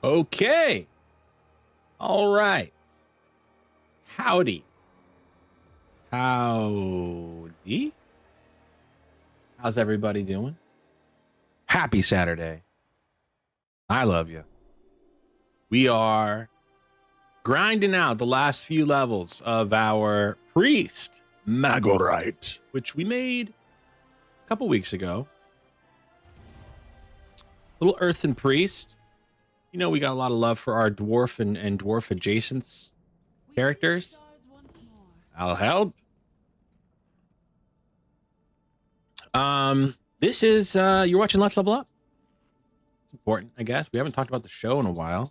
Okay. All right. Howdy. Howdy. How's everybody doing? Happy Saturday. I love you. We are grinding out the last few levels of our priest Magorite, which we made a couple weeks ago. Little earthen priest. You know, we got a lot of love for our dwarf and dwarf adjacent characters. I'll help. This is you're watching Let's Level Up. It's important, I guess. We haven't talked about the show in a while.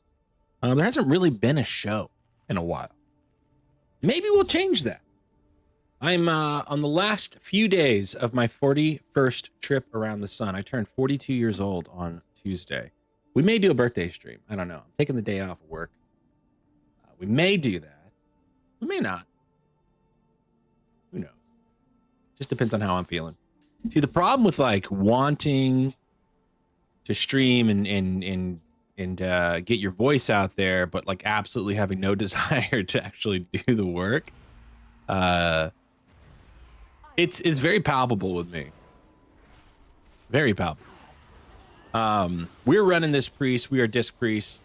There hasn't really been a show in a while. Maybe we'll change that. I'm on the last few days of my 41st trip around the sun. I turned 42 years old on Tuesday. We may do a birthday stream. I don't know. I'm taking the day off of work. We may do that. We may not. Who knows? Just depends on how I'm feeling. See, the problem with like wanting to stream and get your voice out there, but like absolutely having no desire to actually do the work, it's very palpable with me. Very palpable. We're running this priest. We are disc priest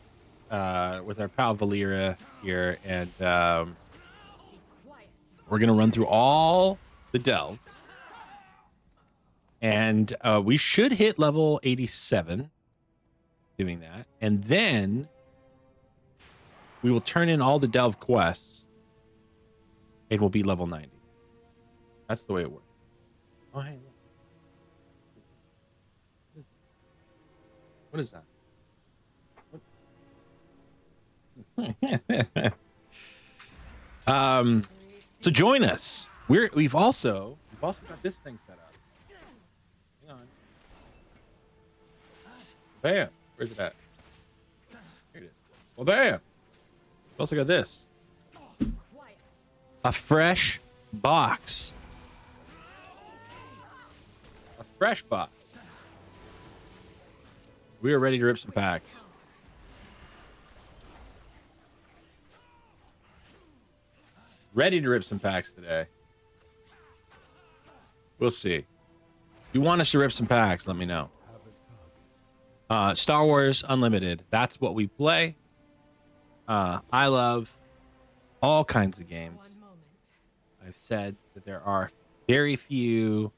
with our pal Valera here, and we're gonna run through all the delves. And we should hit level 87 doing that. And then we will turn in all the delve quests and we'll be level 90. That's the way it works. Oh, hey, look. What is that? So join us. We've also got this thing set up. Bam. Where's it at? Here it is. Well, bam. We've also got this. A fresh box. A fresh box. We are ready to rip some packs. Ready to rip some packs today. We'll see. If you want us to rip some packs, let me know. Star Wars Unlimited. That's what we play. I love all kinds of games. I've said that there are very few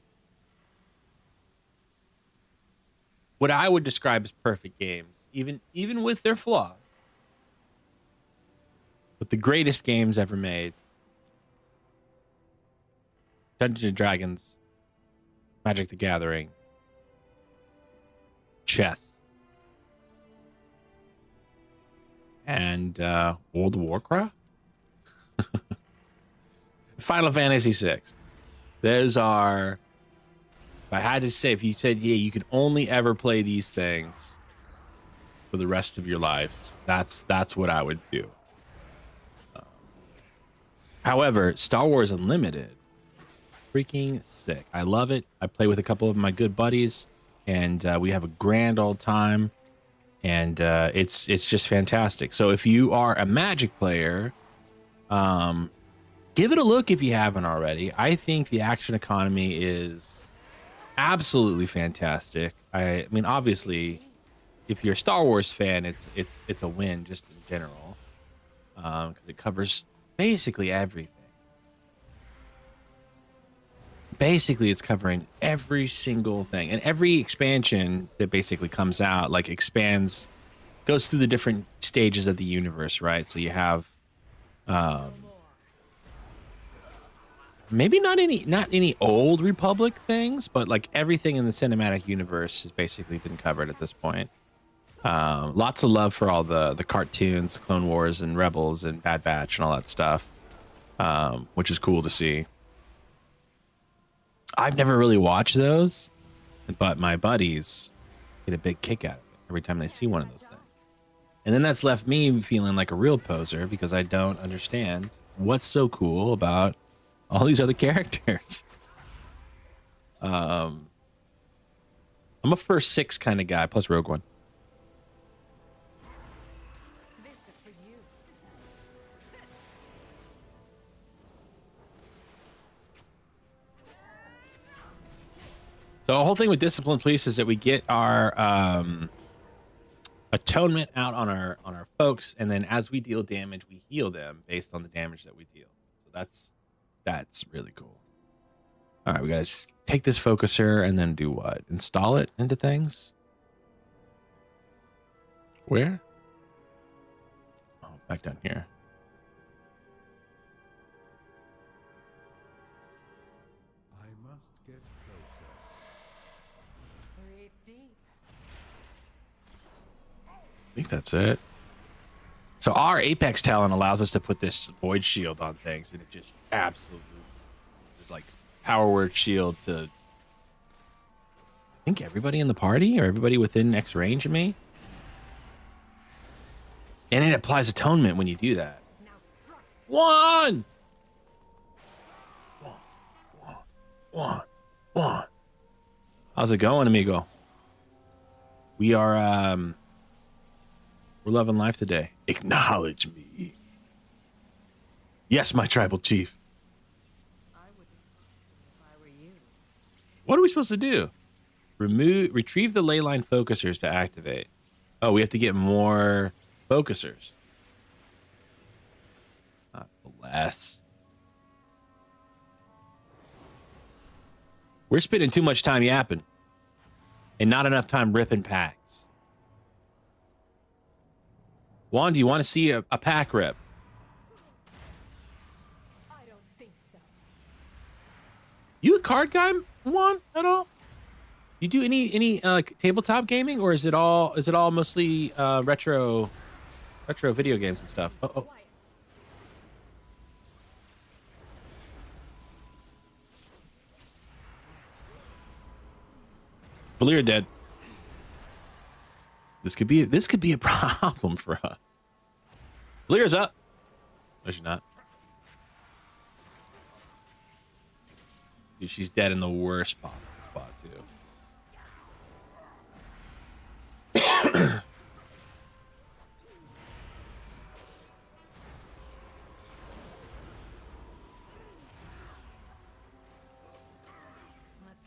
what I would describe as perfect games, even with their flaws. But the greatest games ever made. Dungeons and Dragons, Magic the Gathering, chess. And World of Warcraft, Final Fantasy VI. Those are, if I had to say, if you said, yeah, you can only ever play these things for the rest of your lives, that's what I would do. However, Star Wars Unlimited, freaking sick. I love it. I play with a couple of my good buddies, and we have a grand old time. And it's just fantastic. So if you are a Magic player, give it a look if you haven't already. I think the action economy is absolutely fantastic. I mean, obviously, if you're a Star Wars fan, it's a win just in general, because it covers basically everything. Basically, it's covering every single thing, and every expansion that basically comes out like expands, goes through the different stages of the universe, right? So you have maybe not any old Republic things, but like everything in the cinematic universe has basically been covered at this point. Lots of love for all the cartoons, Clone Wars and Rebels and Bad Batch and all that stuff, which is cool to see. I've never really watched those, but my buddies get a big kick out of it every time they see one of those things. And then that's left me feeling like a real poser because I don't understand what's so cool about all these other characters. I'm a first 6 kind of guy, plus Rogue One. So the whole thing with Discipline Police is that we get our atonement out on our folks, and then as we deal damage, we heal them based on the damage that we deal. So that's really cool. All right, we gotta take this focuser and then do what? Install it into things. Where? Oh, back down here. I must get closer. Breathe deep. I think that's it. So our Apex talent allows us to put this void shield on things, and it just absolutely is like power word shield to I think everybody in the party or everybody within X range of me. And it applies atonement when you do that. One. How's it going, amigo? We are we're loving life today. Acknowledge me. Yes, my tribal chief. I wouldn't if I were you. What are we supposed to do? Retrieve the leyline focusers to activate. Oh, we have to get more focusers. Not less. We're spending too much time yapping and not enough time ripping packs. Juan, do you want to see a pack rip? I don't think so. You a card guy, Juan, at all? You do any like tabletop gaming, or is it all mostly retro video games and stuff? Oh. Valyria dead. This could be a problem for us. Valyria's up. No, she's not. Dude, she's dead in the worst possible spot too. Let's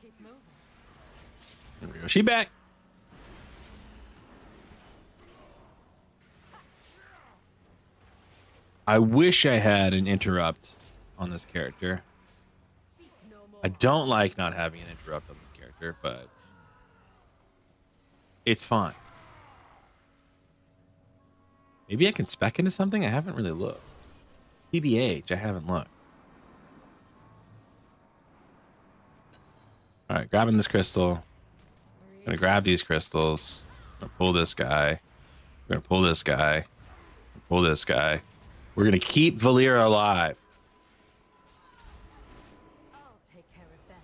keep moving. There we go. She back. I wish I had an interrupt on this character. No more. I don't like not having an interrupt on this character, but it's fine. Maybe I can spec into something? I haven't really looked. TBH, I haven't looked. All right, grabbing this crystal. Gonna grab these crystals. Gonna pull this guy. Gonna pull this guy. Pull this guy. We're gonna keep Valyria alive. I'll take care of that.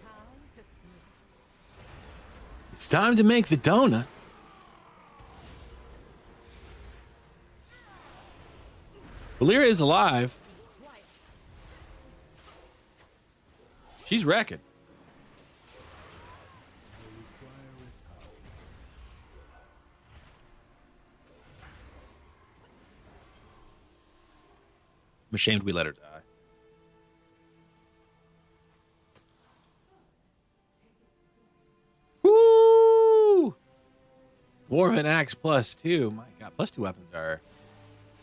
Time to sleep. It's time to make the donuts. Valyria is alive. Quiet. She's wrecking. I'm ashamed we let her die. Woo! Dwarven Axe +2. My god, +2 weapons are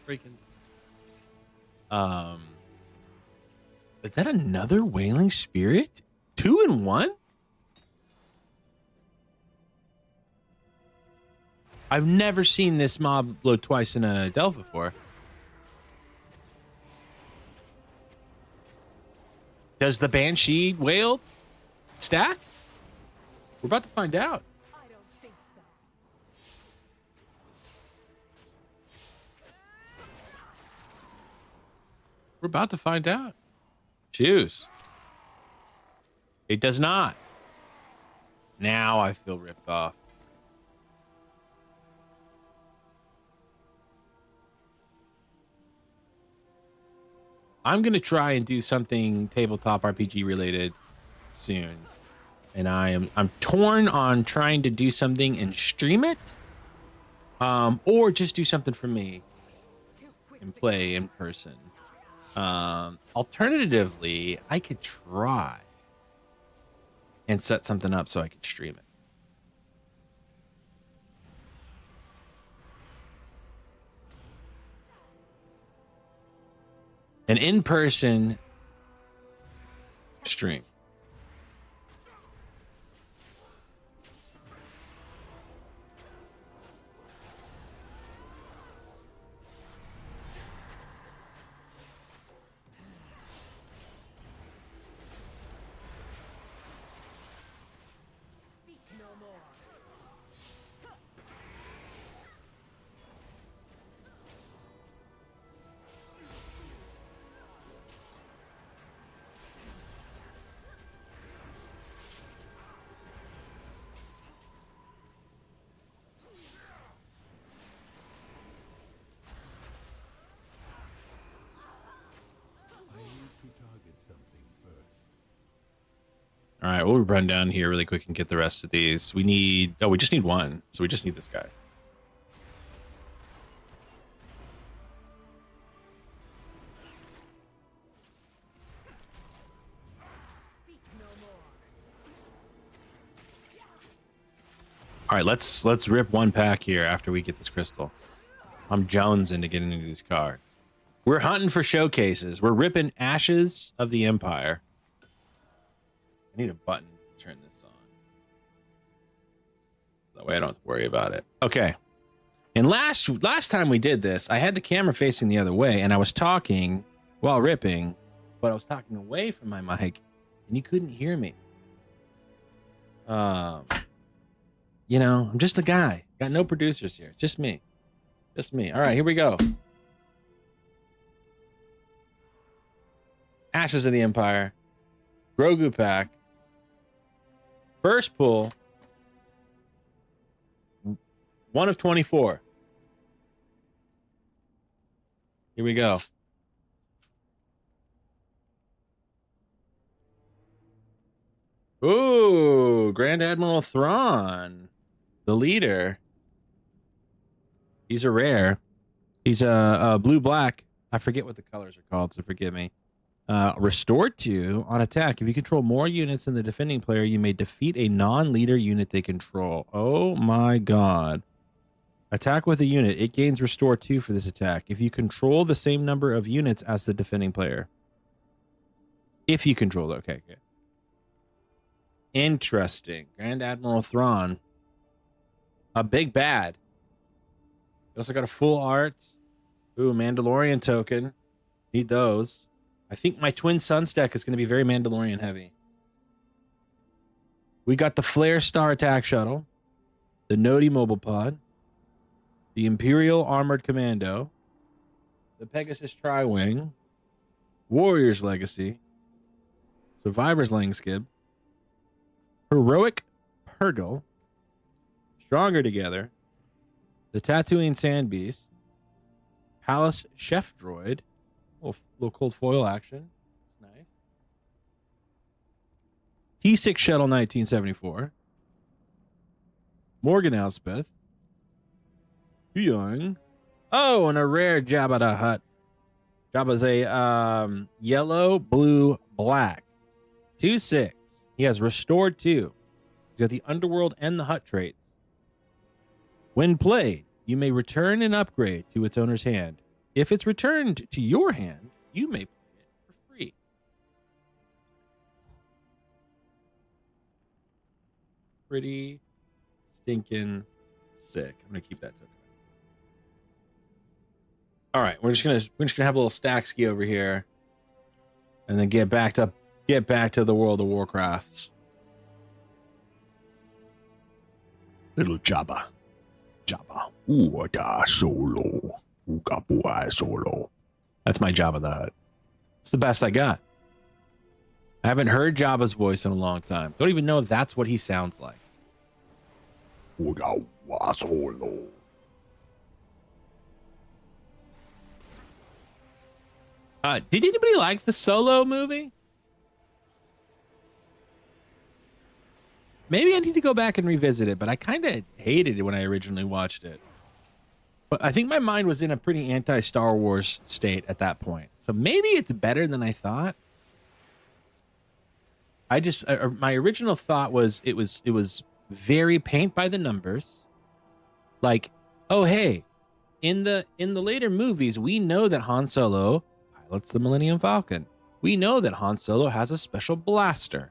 freaking. Is that another Wailing Spirit? 2 in 1? I've never seen this mob load twice in a delve before. Does the Banshee wail stack? We're about to find out. I don't think so. We're about to find out. Choose. It does not. Now I feel ripped off. I'm going to try and do something tabletop RPG related soon. and I'm torn on trying to do something and stream it, or just do something for me and play in person. Alternatively, I could try and set something up so I could stream it. An in-person stream. All right, we'll run down here really quick and get the rest of these. We need, oh, we just need one. So we just need this guy. All right, let's rip one pack here after we get this crystal. I'm jonesing to get into these cards. We're hunting for showcases. We're ripping Ashes of the Empire. I need a button to turn this on. That way I don't have to worry about it. Okay. And last time we did this, I had the camera facing the other way, and I was talking while ripping, but I was talking away from my mic, and you couldn't hear me. You know, I'm just a guy. Got no producers here. Just me. Just me. All right, here we go. Ashes of the Empire. Grogu pack. First pull. 1 of 24. Here we go. Ooh, Grand Admiral Thrawn, the leader. He's a rare. He's a blue-black. I forget what the colors are called, so forgive me. Restored to on attack. If you control more units than the defending player, you may defeat a non-leader unit they control. Oh my god. Attack with a unit. It gains restore 2 for this attack. If you control the same number of units as the defending player. If you control it. Okay, good. Interesting. Grand Admiral Thrawn. A big bad. We also got a full art. Ooh, Mandalorian token. Need those. I think my Twin Suns deck is going to be very Mandalorian heavy. We got the Flare Star Attack Shuttle. The Nodi Mobile Pod. The Imperial Armored Commando. The Pegasus Tri-Wing. Warrior's Legacy. Survivor's Langskib. Heroic Purgle. Stronger Together. The Tatooine Sand Beast. Palace Chef Droid. Little cold foil action. Nice. T6 Shuttle 1974. Morgan Elspeth. Young. Oh, and a rare Jabba the Hutt. Jabba's a yellow, blue, black. 2/6. He has restored 2. He's got the Underworld and the Hutt traits. When played, you may return an upgrade to its owner's hand. If it's returned to your hand, you may play it for free. Pretty stinking sick. I'm gonna keep that token. All right, we're just gonna have a little stack ski over here, and then get back to the World of Warcrafts. Little Jabba. Uda solo. Ugabuai solo. That's my Jabba the Hutt. It's the best I got. I haven't heard Jabba's voice in a long time. Don't even know if that's what he sounds like. Uda solo. Did anybody like the Solo movie? Maybe I need to go back and revisit it, but I kind of hated it when I originally watched it. But I think my mind was in a pretty anti-Star Wars state at that point. So maybe it's better than I thought. My original thought was it was very paint by the numbers. Like, oh hey, in the later movies, we know that Han Solo pilots the Millennium Falcon. We know that Han Solo has a special blaster.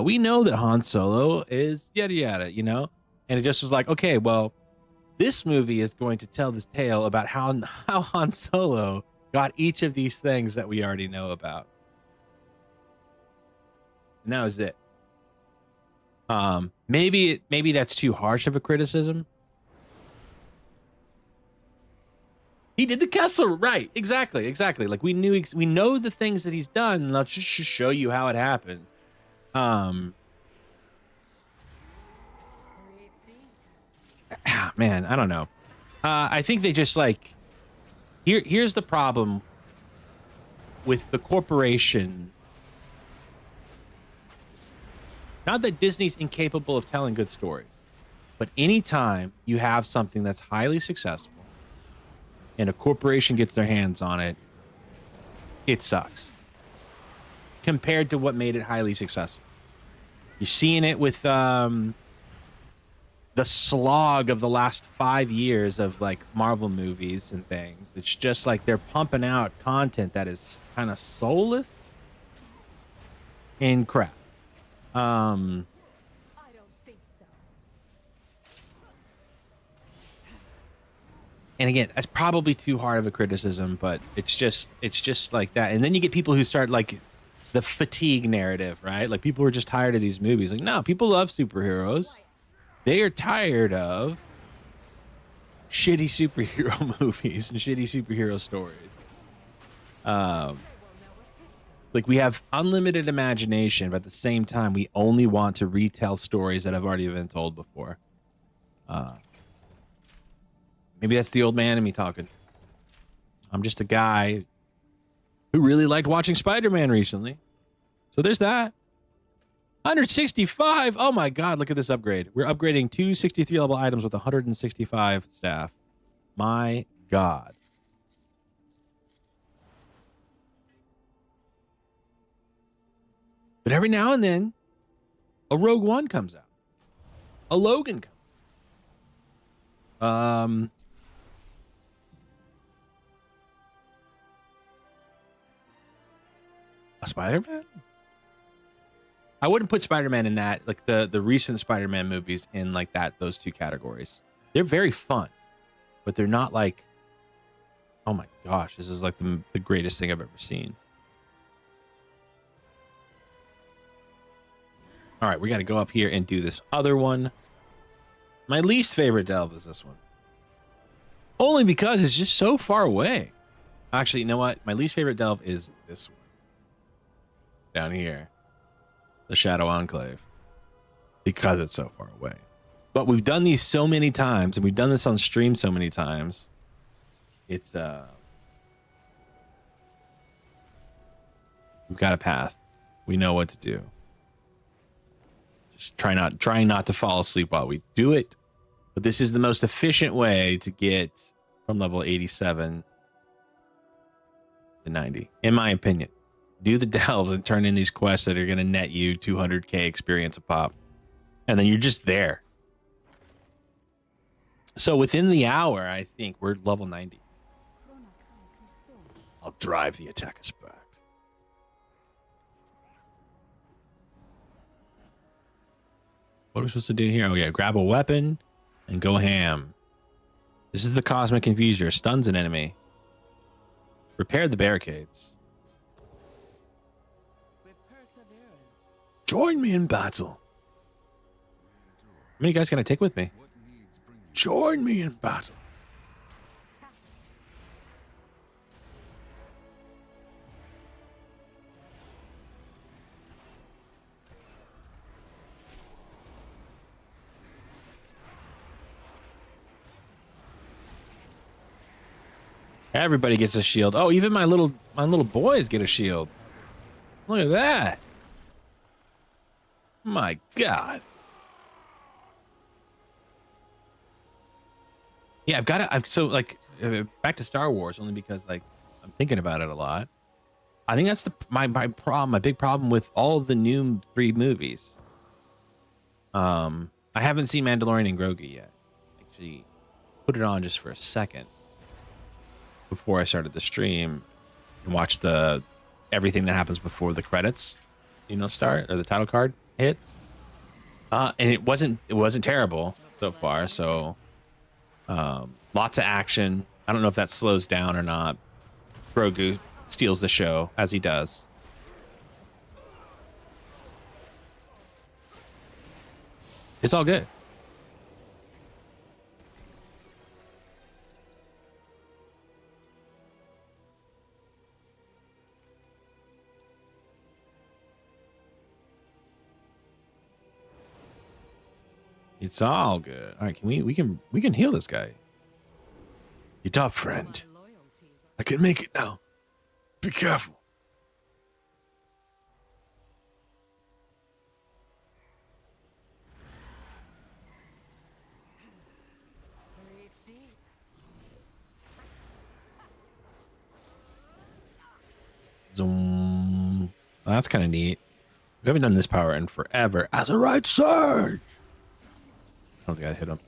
We know that Han Solo is yada yada, you know? And it just was like, okay, well, this movie is going to tell this tale about how Han Solo got each of these things that we already know about. And that was it. Maybe that's too harsh of a criticism. He did the Kessel, right? Exactly. Like we know the things that he's done. Let's just show you how it happened. Man, I don't know. I think they just like here's the problem with the corporation. Not that Disney's incapable of telling good stories, but anytime you have something that's highly successful and a corporation gets their hands on it, it sucks compared to what made it highly successful. You're seeing it with the slog of the last 5 years of like Marvel movies and things. It's just like they're pumping out content that is kind of soulless and crap. I don't think so. And again, that's probably too hard of a criticism, but it's just like that. And then you get people who start like the fatigue narrative, right? Like people are just tired of these movies. Like, no, people love superheroes. They are tired of shitty superhero movies and shitty superhero stories. Like we have unlimited imagination, but at the same time, we only want to retell stories that have already been told before. Maybe that's the old man in me talking. I'm just a guy who really liked watching Spider-Man recently. So there's that. 165. Oh my God, look at this upgrade. We're upgrading 2 63 level items with 165 staff. My God. But every now and then, a Rogue One comes out. A Logan comes out. A Spider-Man? I wouldn't put Spider-Man in that, like the recent Spider-Man movies in like those two categories. They're very fun, but they're not like, oh my gosh, this is like the greatest thing I've ever seen. All right, we got to go up here and do this other one. My least favorite delve is this one. Only because it's just so far away. Actually, you know what? My least favorite delve is this one. Down here. The Shadow Enclave. Because it's so far away. But we've done these so many times, and we've done this on stream so many times. It's, we've got a path. We know what to do. Just trying not to fall asleep while we do it. But this is the most efficient way to get from level 87 to 90, in my opinion. Do the delves and turn in these quests that are going to net you 200k experience a pop. And then you're just there. So within the hour, I think we're level 90. I'll drive the attackers back. What are we supposed to do here? Oh yeah, grab a weapon and go ham. This is the Cosmic Confuser. Stuns an enemy. Repair the barricades. Join me in battle. How many guys can I take with me? Join me in battle. Everybody gets a shield. Oh, even my little boys get a shield. Look at that. My God. Yeah, I've got to. I've so like back to Star Wars only because like I'm thinking about it a lot. I think that's my problem, my big problem with all of the new 3 movies. I haven't seen Mandalorian and Grogu yet. Actually, put it on just for a second before I started the stream and watch the everything that happens before the credits, start or the title card hits. And it wasn't terrible so far. So, lots of action. I don't know if that slows down or not. Grogu steals the show as he does. It's all good. It's all good. All right, we can heal this guy. You top friend. I can make it now. Be careful. Zoom. Well, that's kind of neat. We haven't done this power in forever. As a right surge. I don't think I hit him.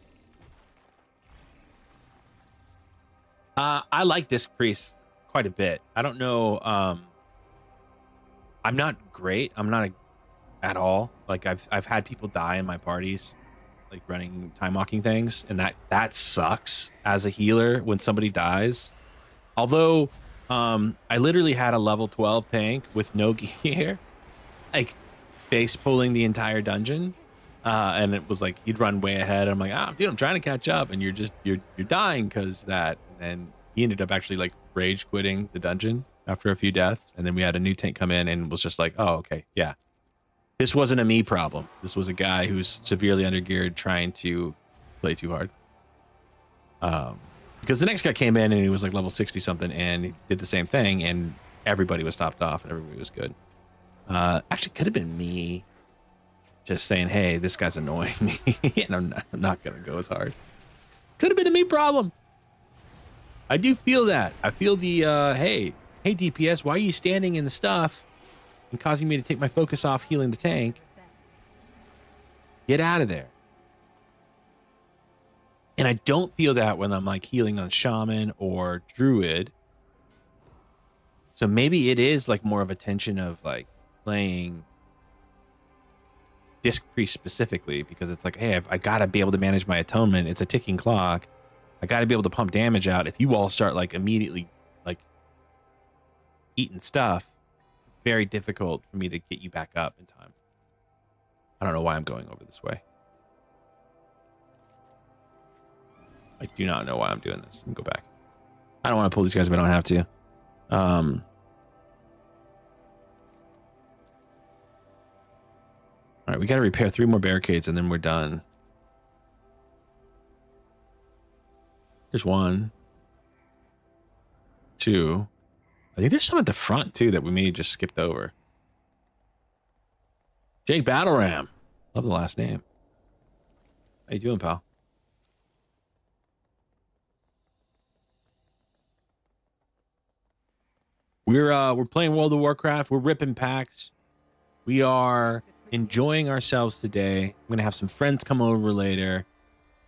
I like Disc Priest quite a bit. I don't know. I'm not great. I'm not at all. Like I've had people die in my parties, like running time walking things, and that sucks as a healer when somebody dies. Although, I literally had a level 12 tank with no gear, like base pulling the entire dungeon. And it was like he'd run way ahead. I'm like, dude, I'm trying to catch up, and you're dying because that. And then he ended up actually like rage quitting the dungeon after a few deaths, and then we had a new tank come in and was just like, oh, okay, yeah, this wasn't a me problem. This was a guy who's severely undergeared trying to play too hard. Because the next guy came in and he was like level 60 something, and he did the same thing, and everybody was topped off and everybody was good. Actually, could have been me. Just saying, hey, this guy's annoying me, and I'm not gonna go as hard. Could have been a me problem. I do feel that. I feel the hey DPS, why are you standing in the stuff and causing me to take my focus off healing the tank? Get out of there. And I don't feel that when I'm like healing on Shaman or Druid. So maybe it is like more of a tension of like playing Disc Priest specifically, because it's like, hey, I gotta be able to manage my atonement. It's a ticking clock. I gotta be able to pump damage out. If you all start like immediately like eating stuff, it's very difficult for me to get you back up in time. I don't know why I'm going over this way. I do not know why I'm doing this. Let me go back. I don't want to pull these guys if I don't have to. All right, we got to repair 3 more barricades and then we're done. There's 1, 2. I think there's some at the front too that we may have just skipped over. Jake Battle Ram. Love the last name. How you doing, pal? We're playing World of Warcraft. We're ripping packs. We are enjoying ourselves today. I'm gonna have some friends come over later,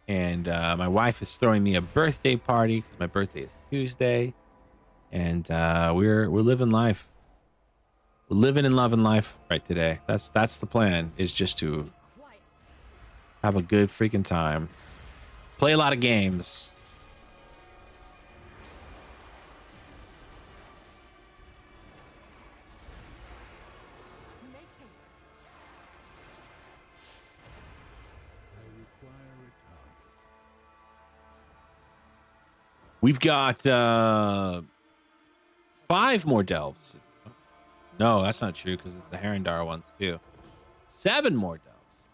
and my wife is throwing me a birthday party because my birthday is Tuesday, and we're living life. We're living and loving life right today. That's the plan, is just to have a good freaking time, play a lot of games. We've got 5 more delves. No, that's not true because it's the Herondar ones too. 7 more delves.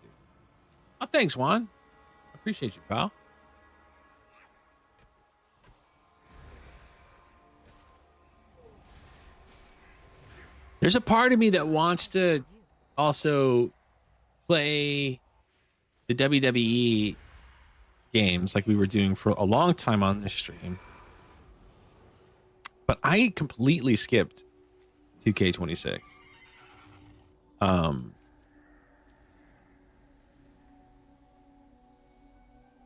Oh, thanks, Juan. I appreciate you, pal. There's a part of me that wants to also play the WWE games like we were doing for a long time on this stream. But I completely skipped 2K26.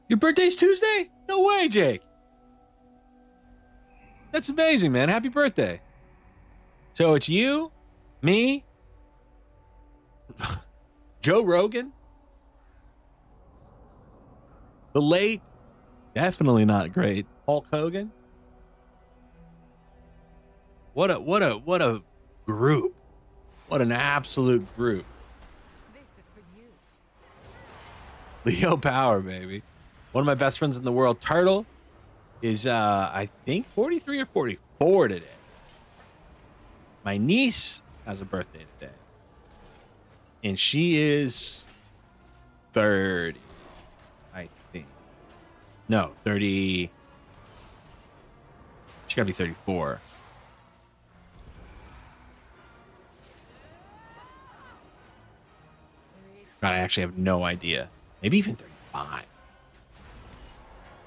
Your birthday's Tuesday? No way, Jake. That's amazing, man. Happy birthday. So it's you, me, Joe Rogan, the late, definitely not great, Hulk Hogan. What a group. What an absolute group. This is for you. Leo Power, baby. One of my best friends in the world, Turtle, is I think 43 or 44 today. My niece has a birthday today. And she is 30, I think. No, 30. She gotta be 34. God, I actually have no idea. Maybe even 35.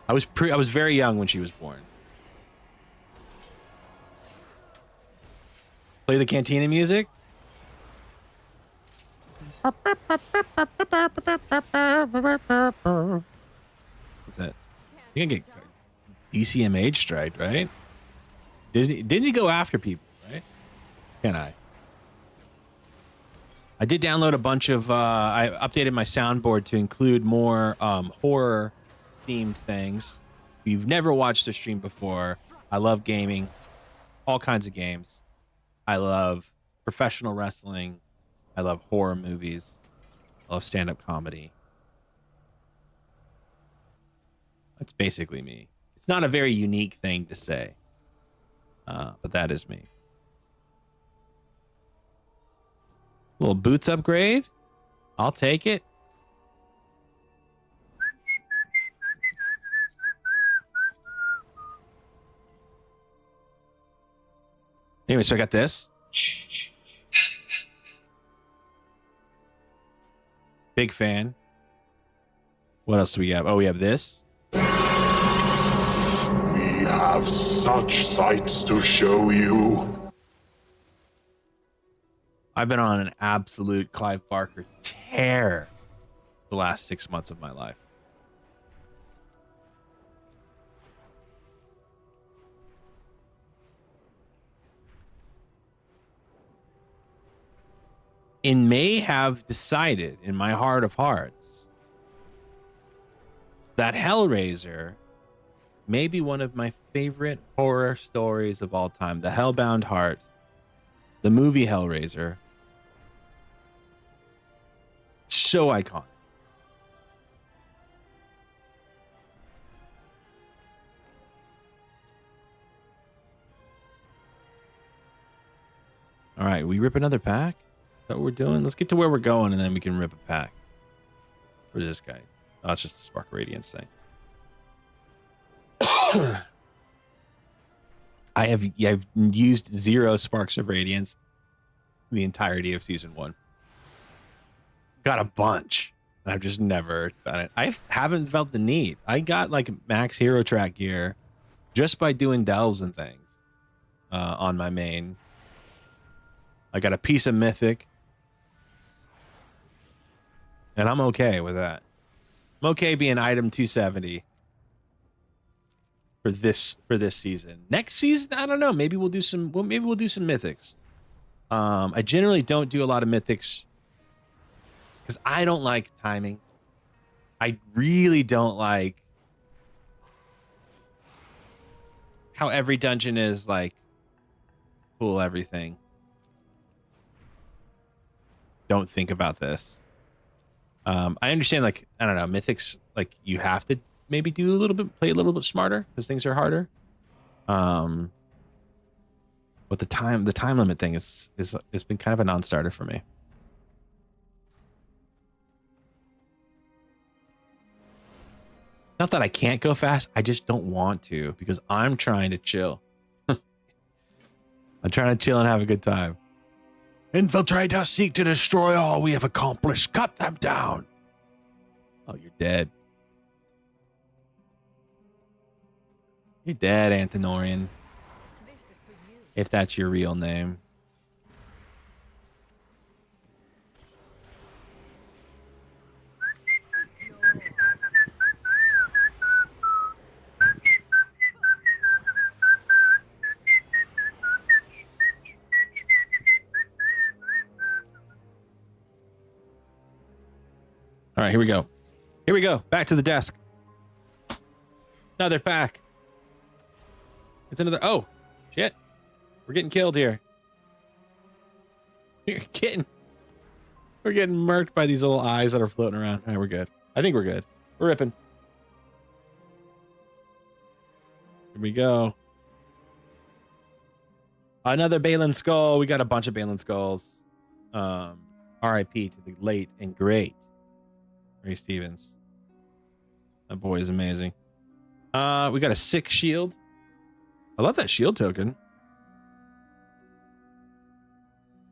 I was very young when she was born. Play the Cantina music. What's that? You can get DCMH strike, right? Didn't he go after people, right? Can I? I did download a bunch of, I updated my soundboard to include more horror themed things. If you've never watched the stream before, I love gaming, all kinds of games. I love professional wrestling. I love horror movies. I love stand-up comedy. That's basically me. It's not a very unique thing to say, but that is me. Little boots upgrade. I'll take it. Anyway, so I got this. Big fan. What else do we have? Oh, we have this. We have such sights to show you. I've been on an absolute Clive Barker tear the last 6 months of my life. And may have decided in my heart of hearts that Hellraiser may be one of my favorite horror stories of all time. The Hellbound Heart, the movie Hellraiser. So iconic. All right, we rip another pack? Is that what we're doing? Let's get to where we're going and then we can rip a pack. Where's this guy? Oh, it's just a Spark Radiance thing. I've used 0 Sparks of Radiance the entirety of season 1. Got a bunch. And I've just never done it. I haven't felt the need. I got like max hero track gear just by doing delves and things on my main. I got a piece of mythic. And I'm okay with that. I'm okay being item 270 for this season. Next season, I don't know. Maybe we'll do some mythics. I generally don't do a lot of mythics because I don't like timing. I really don't like how every dungeon is like pull everything. Don't think about this. I understand, like, I don't know, mythics, like, you have to maybe do a little bit, play a little bit smarter because things are harder. But the time limit thing is it's been kind of a non-starter for me. Not that I can't go fast, I just don't want to because I'm trying to chill. I'm trying to chill and have a good time. Infiltrators seek to destroy all we have accomplished. Cut them down. Oh, you're dead. You're dead, Antinorian. If that's your real name. All right, here we go. Here we go. Back to the desk. Another pack. It's another. Oh, shit. We're getting killed here. We're getting murked by these little eyes that are floating around. All right, we're good. I think we're good. We're ripping. Here we go. Another Balin skull. We got a bunch of Balin skulls. R.I.P. to the late and great Ray Stevens. That boy is amazing. We got a 6 shield. I love that shield token.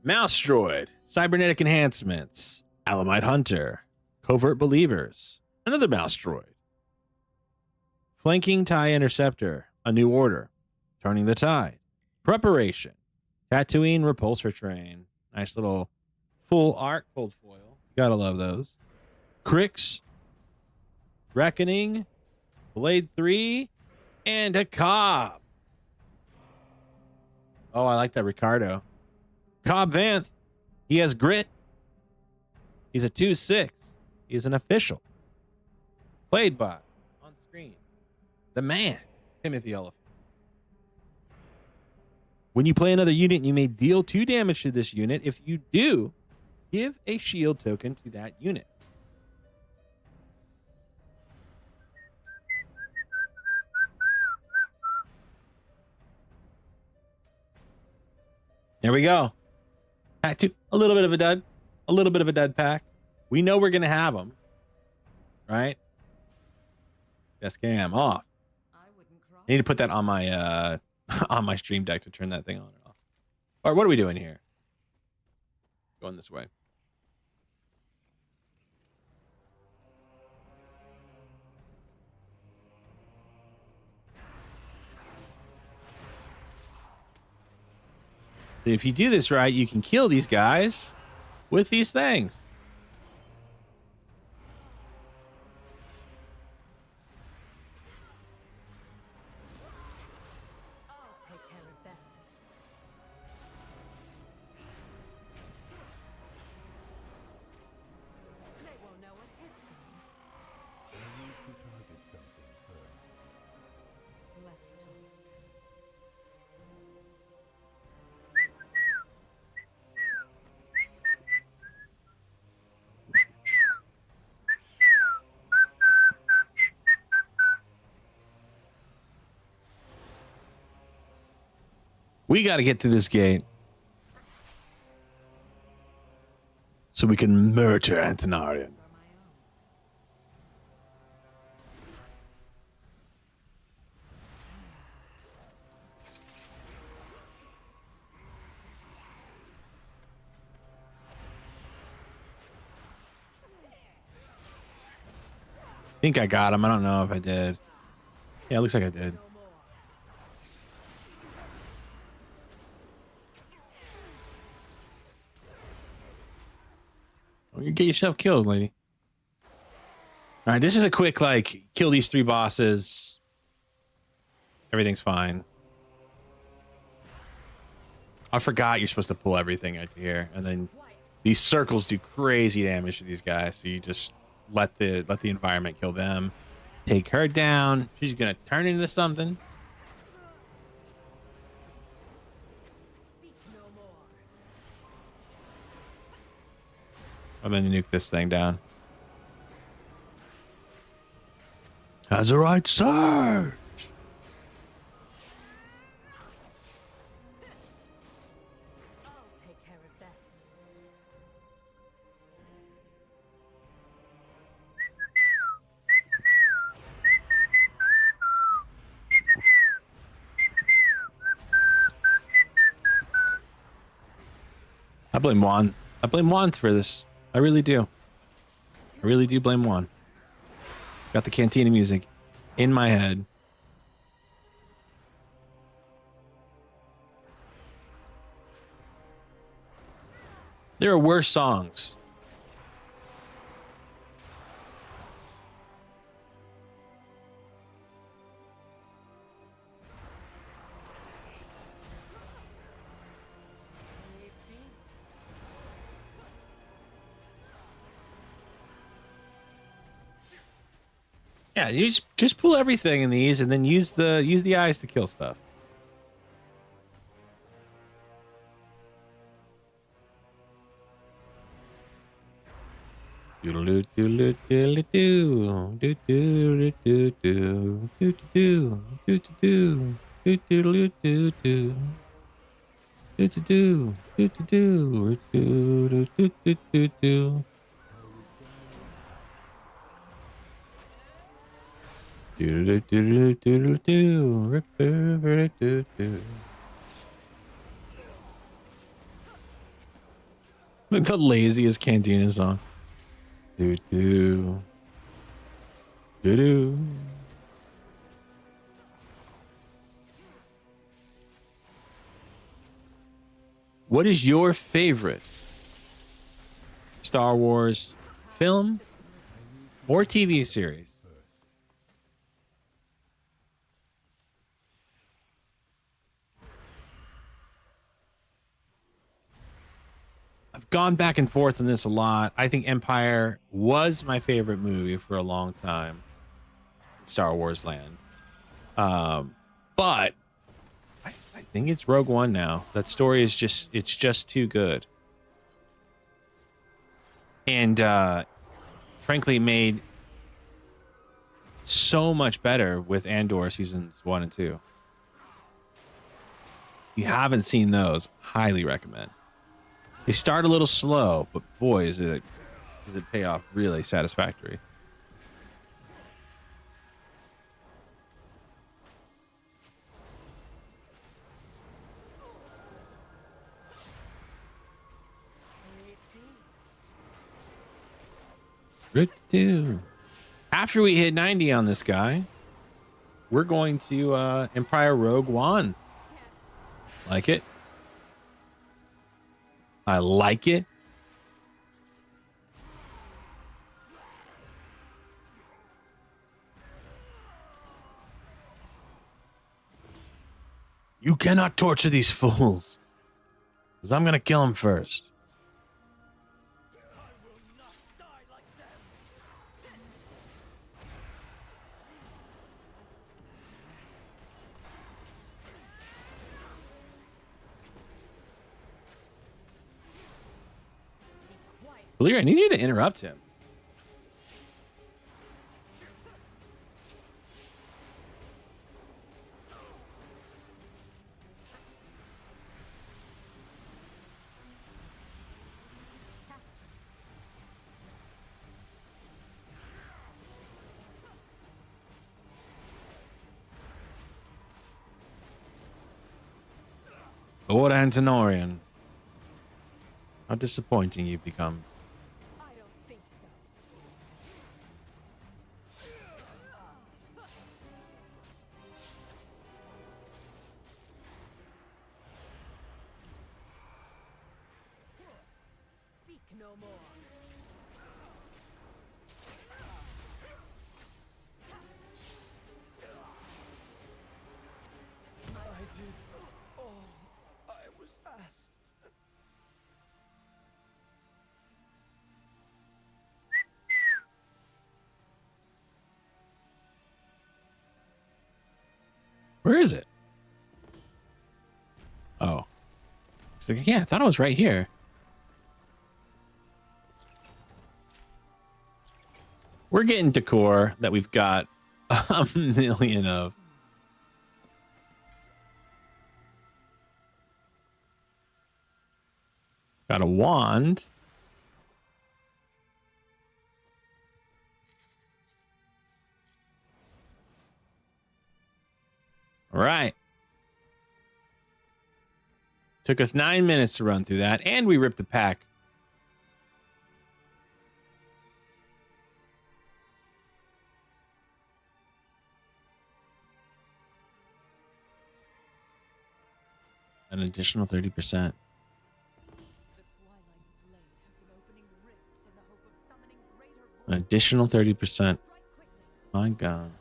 Mouse droid. Cybernetic enhancements. Alamite hunter. Covert believers. Another mouse droid. Flanking tie interceptor. A new order. Turning the tide. Preparation. Tatooine repulsor train. Nice little full art cold foil. Gotta love those. Crix. Reckoning. Blade 3. And a Cobb. Oh, I like that Ricardo. Cobb Vanth. He has grit. He's a 2/6. He's an official. Played by, on screen, the man, Timothy Oliphant. When you play another unit, you may deal 2 damage to this unit. If you do, give a shield token to that unit. There we go. Pack 2. A little bit of a dud. A little bit of a dud pack. We know we're going to have them. Right? Yes, cam off. I need to put that on my on my stream deck to turn that thing on and off. All right, what are we doing here? Going this way. So if you do this right, you can kill these guys with these things. We got to get to this gate so we can murder Antinarian. I think I got him. I don't know if I did. Yeah, it looks like I did. You get yourself killed, lady. All right, this is a quick, like, kill these 3 bosses. Everything's fine. I forgot you're supposed to pull everything out here, and then these circles do crazy damage to these guys. So you just let the environment kill them. Take her down. She's gonna turn into something. I'm gonna nuke this thing down. Has a right surge. I blame Juan. I blame Juan for this. I really do. I really do blame Juan. Got the cantina music in my head. There are worse songs. Yeah, you just pull everything in these and then use the eyes to kill stuff. Doodle doodle doodle doo doo doo doo doo doo doo doo doo doo doo doo doo. Do do do do do do do do do do. Do do do do do do do do. Like the laziest Cantina song. Do do do do. What is your favorite Star Wars film or TV series? I've gone back and forth on this a lot. I think Empire was my favorite movie for a long time in Star Wars land. But I think it's Rogue One now. That story is it's just too good. And frankly made so much better with Andor seasons 1 and 2. If you haven't seen those, highly recommend. They start a little slow, but boy, does it pay off really satisfactory. After we hit 90 on this guy, we're going to Empire Rogue One. Like it? I like it. You cannot torture these fools, because I'm going to kill them first. Lear, I need you to interrupt him. Lord Antonorian, how disappointing you've become. I don't think so. Speak no more. I did all I was asked. Where is it? Oh. It's like, yeah, I thought it was right here. We're getting decor that we've got a million of. Got a wand. All right. Took us 9 minutes to run through that, and we ripped the pack. An additional 30%. The Twilight's An additional 30%. My God.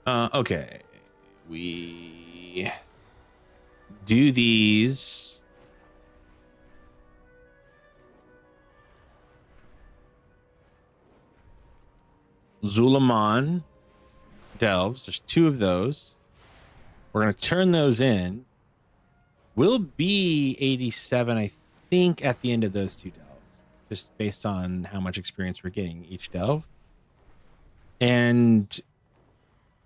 Okay. We do these. Zulaman delves. There's 2 of those. We're going to turn those in. We'll be 87, I think, at the end of those 2 delves, just based on how much experience we're getting each delve. And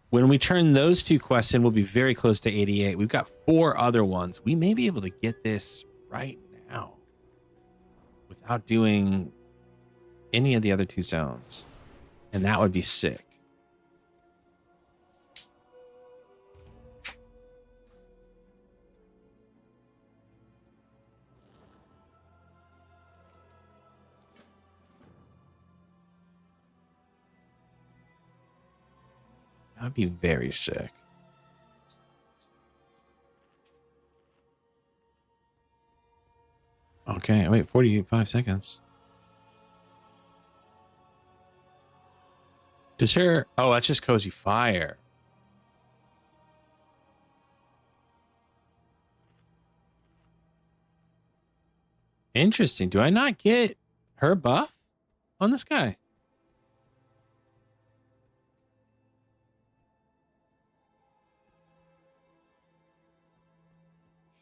when we turn those 2 quests in, we'll be very close to 88. We've got 4 other ones. We may be able to get this right now without doing any of the other 2 zones. And that would be sick. That'd be very sick. Okay, wait, 45 seconds. Does her... Oh, that's just Cozy Fire. Interesting. Do I not get her buff on this guy?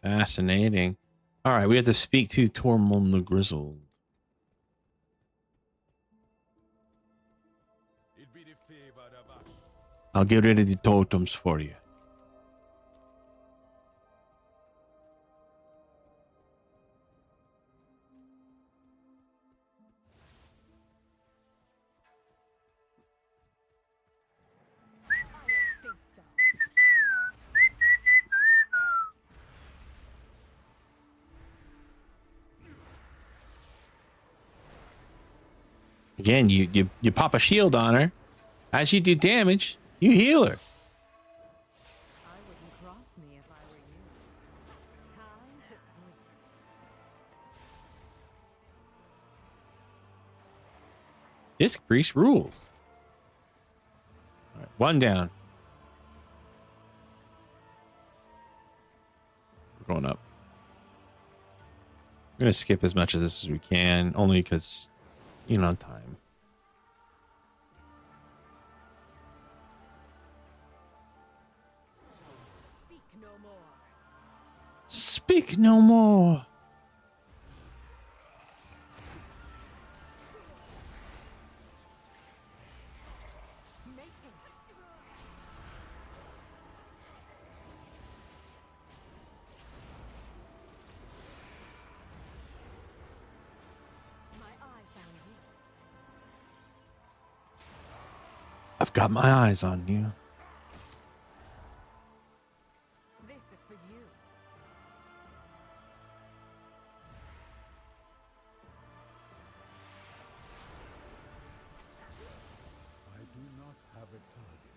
Fascinating. All right, we have to speak to Tormund the Grizzled. I'll get rid of the totems for you. Again, you pop a shield on her. As you do damage, you heal her. I wouldn't cross me if I were you. Time to sleep. Disc Priest rules. All right, 1 down. We're going up. I'm going to skip as much of this as we can, only because, you know, time. Speak no more. Speak no more. Make haste. My eye found you. I've got my eyes on you. This is for you. I do not have a target.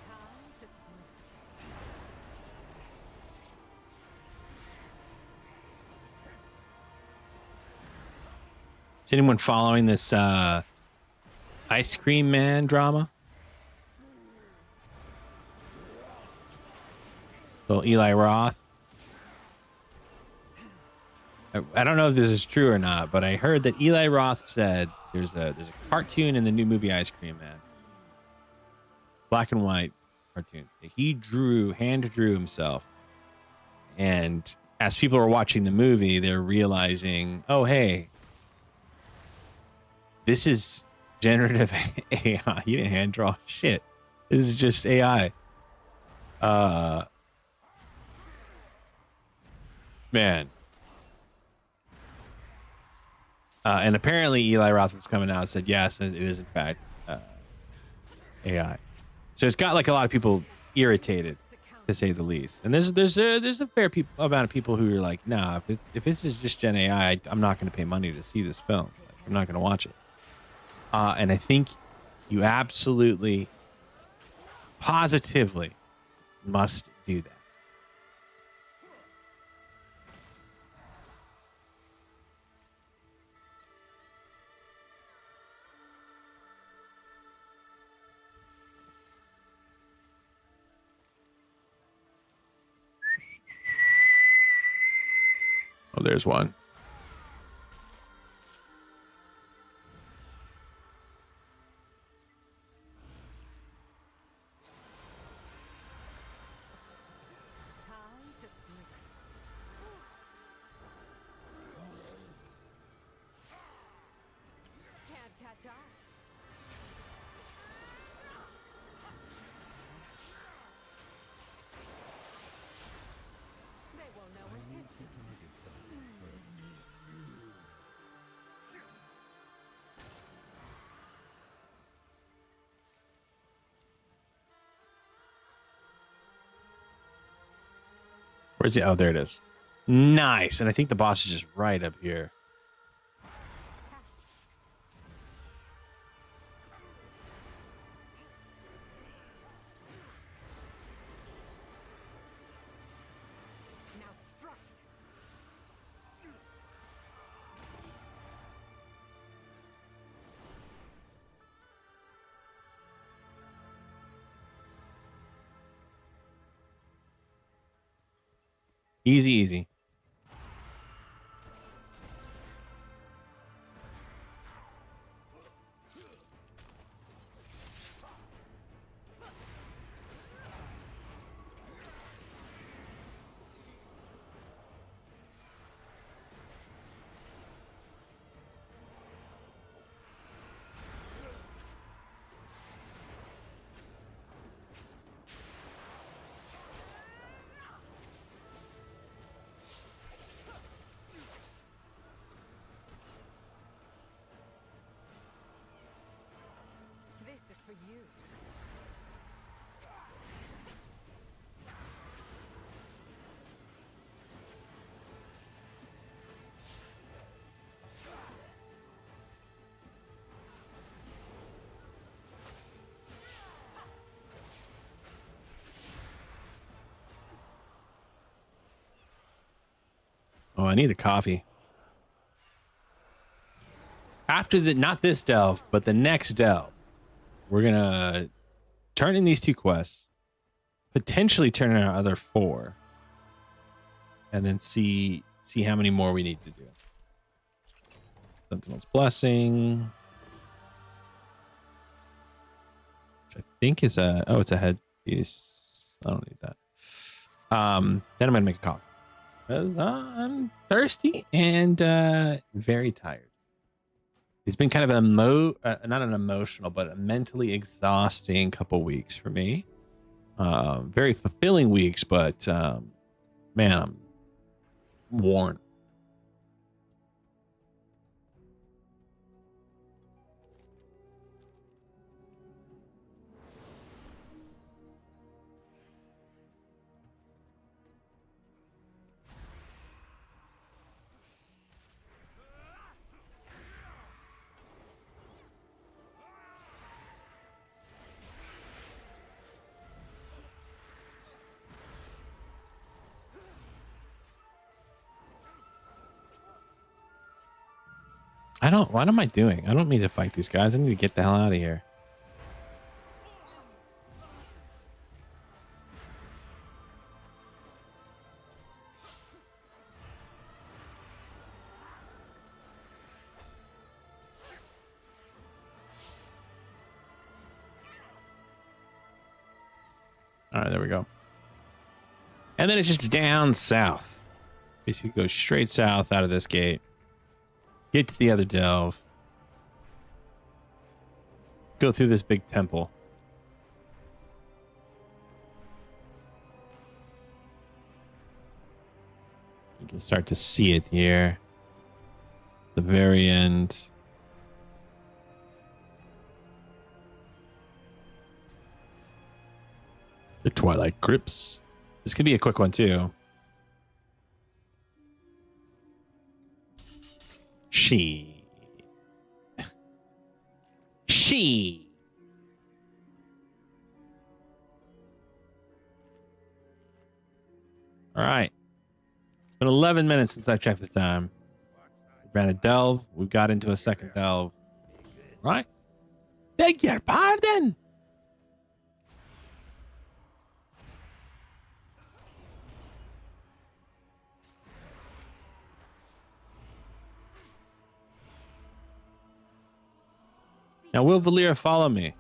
Time to sleep. Is anyone following this Ice Cream Man drama? Well, Eli Roth. I don't know if this is true or not, but I heard that Eli Roth said there's a cartoon in the new movie Ice Cream Man. Black and white cartoon. He hand drew himself. And as people are watching the movie, they're realizing, oh, hey, this is generative AI. He didn't hand draw shit. This is just AI. Man. And apparently Eli Roth is coming out and said, yes, it is in fact AI. So it's got like a lot of people irritated, to say the least. And there's a fair amount of people who are like, nah, if this is just Gen AI, I'm not going to pay money to see this film. Like, I'm not going to watch it. And I think you absolutely, positively must do that. Oh, there's one. Time to sleep. Can't catch us. They won't know it. Where's the? Oh, there it is. Nice. And I think the boss is just right up here. Now strike. Easy, easy. This is for you. Oh, I need a coffee. After the, not this delve, but the next delve, we're gonna turn in these 2 quests, potentially turn in our other 4, and then see how many more we need to do. Sentinel's Blessing, which I think is a, oh, it's a headpiece. I don't need that. Then I'm gonna make a coffee because I'm thirsty and very tired. It's been kind of an not an emotional, but a mentally exhausting couple weeks for me. Very fulfilling weeks, but man, I'm worn. What am I doing? I don't need to fight these guys. I need to get the hell out of here. All right, there we go. And then it's just down south. Basically go straight south out of this gate. Get to the other delve. Go through this big temple. You can start to see it here. The very end. The Twilight Crypts. This could be a quick one too. She. All right. It's been 11 minutes since I checked the time. We ran a delve. We got into a second delve. Right? Beg your pardon. Now, will Valir follow me?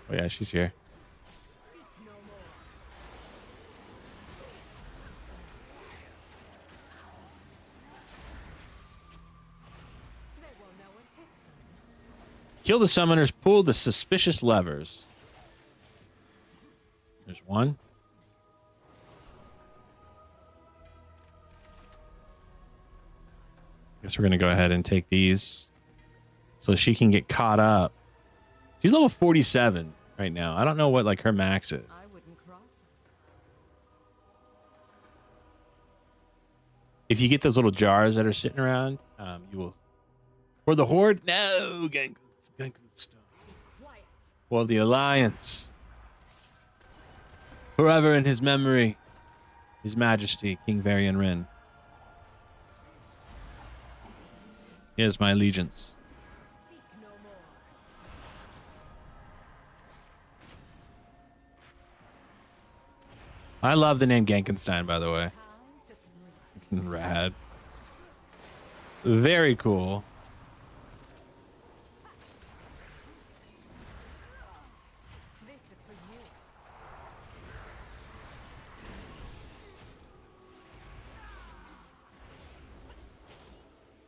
Oh, yeah, she's here. Kill the summoners, pull the suspicious levers. There's one. Guess we're going to go ahead and take these so she can get caught up. She's level 47 right now. I don't know what like her max is. I wouldn't cross her. If you get those little jars that are sitting around, you will. For the Horde? No, Gankenstein. Be quiet. For the Alliance. Forever in his memory. His Majesty, King Varian Rin. He is my allegiance. Speak no more. I love the name Gankenstein, by the way. Time to sleep. Rad. Very cool. This is for you.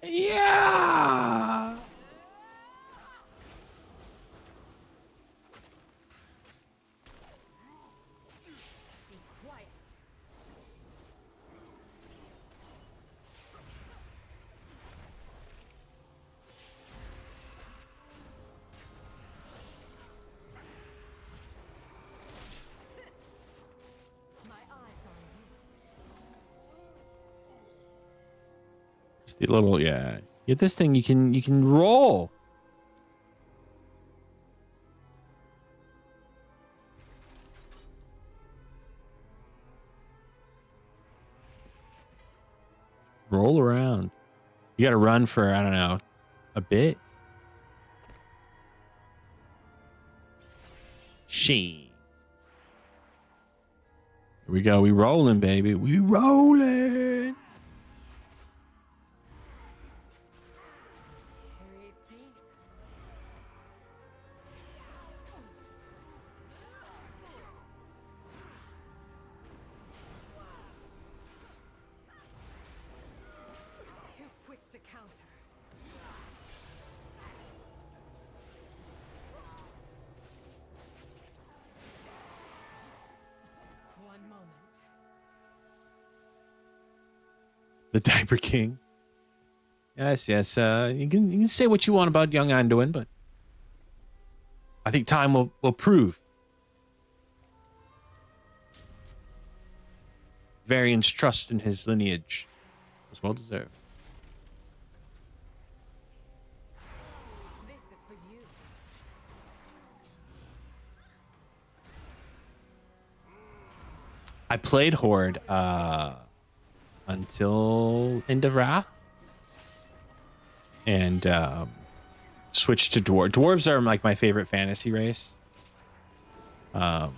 Yeah. Be quiet. My eyes on you. Just the little, yeah. Get this thing, you can roll. Roll around. You got to run for, I don't know, a bit. She. Here we go. We rolling, baby. We rolling. Breathe deep. Too quick to counter. One moment. The Diaper King. Yes, yes. You can say what you want about young Anduin, but I think time will prove. Varian's trust in his lineage was well deserved. This is for you. I played Horde until End of Wrath. And switched to Dwarves. Dwarves are like my favorite fantasy race. So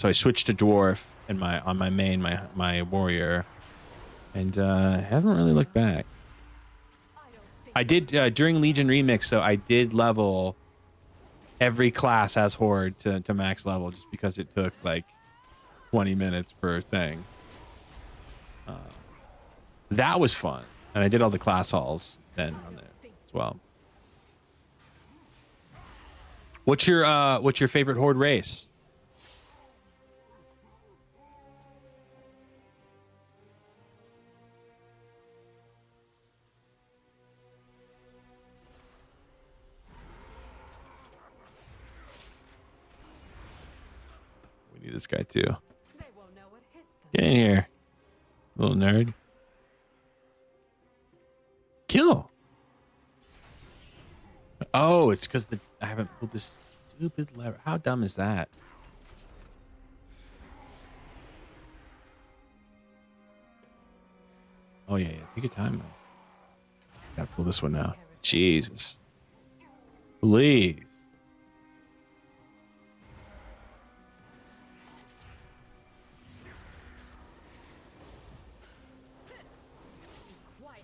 I switched to Dwarf in on my main, my warrior. And haven't really looked back. I don't think I did during Legion Remix though, I did level every class as Horde to max level just because it took like 20 minutes per thing. That was fun. And I did all the class halls then on there as well. What's your favorite Horde race? this guy too. They won't know what hit them. Get in here, little nerd. Kill. Oh, it's because I haven't pulled this stupid lever. How dumb is that? Oh yeah, yeah. Take your time, man. Gotta pull this one now. Jesus. Please. Quiet.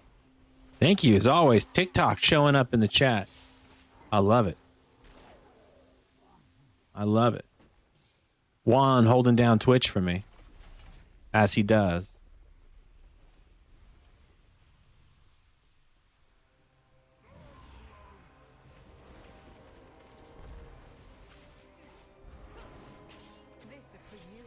Thank you, as always. TikTok showing up in the chat. I love it. I love it. Juan holding down Twitch for me, as he does. This is for you.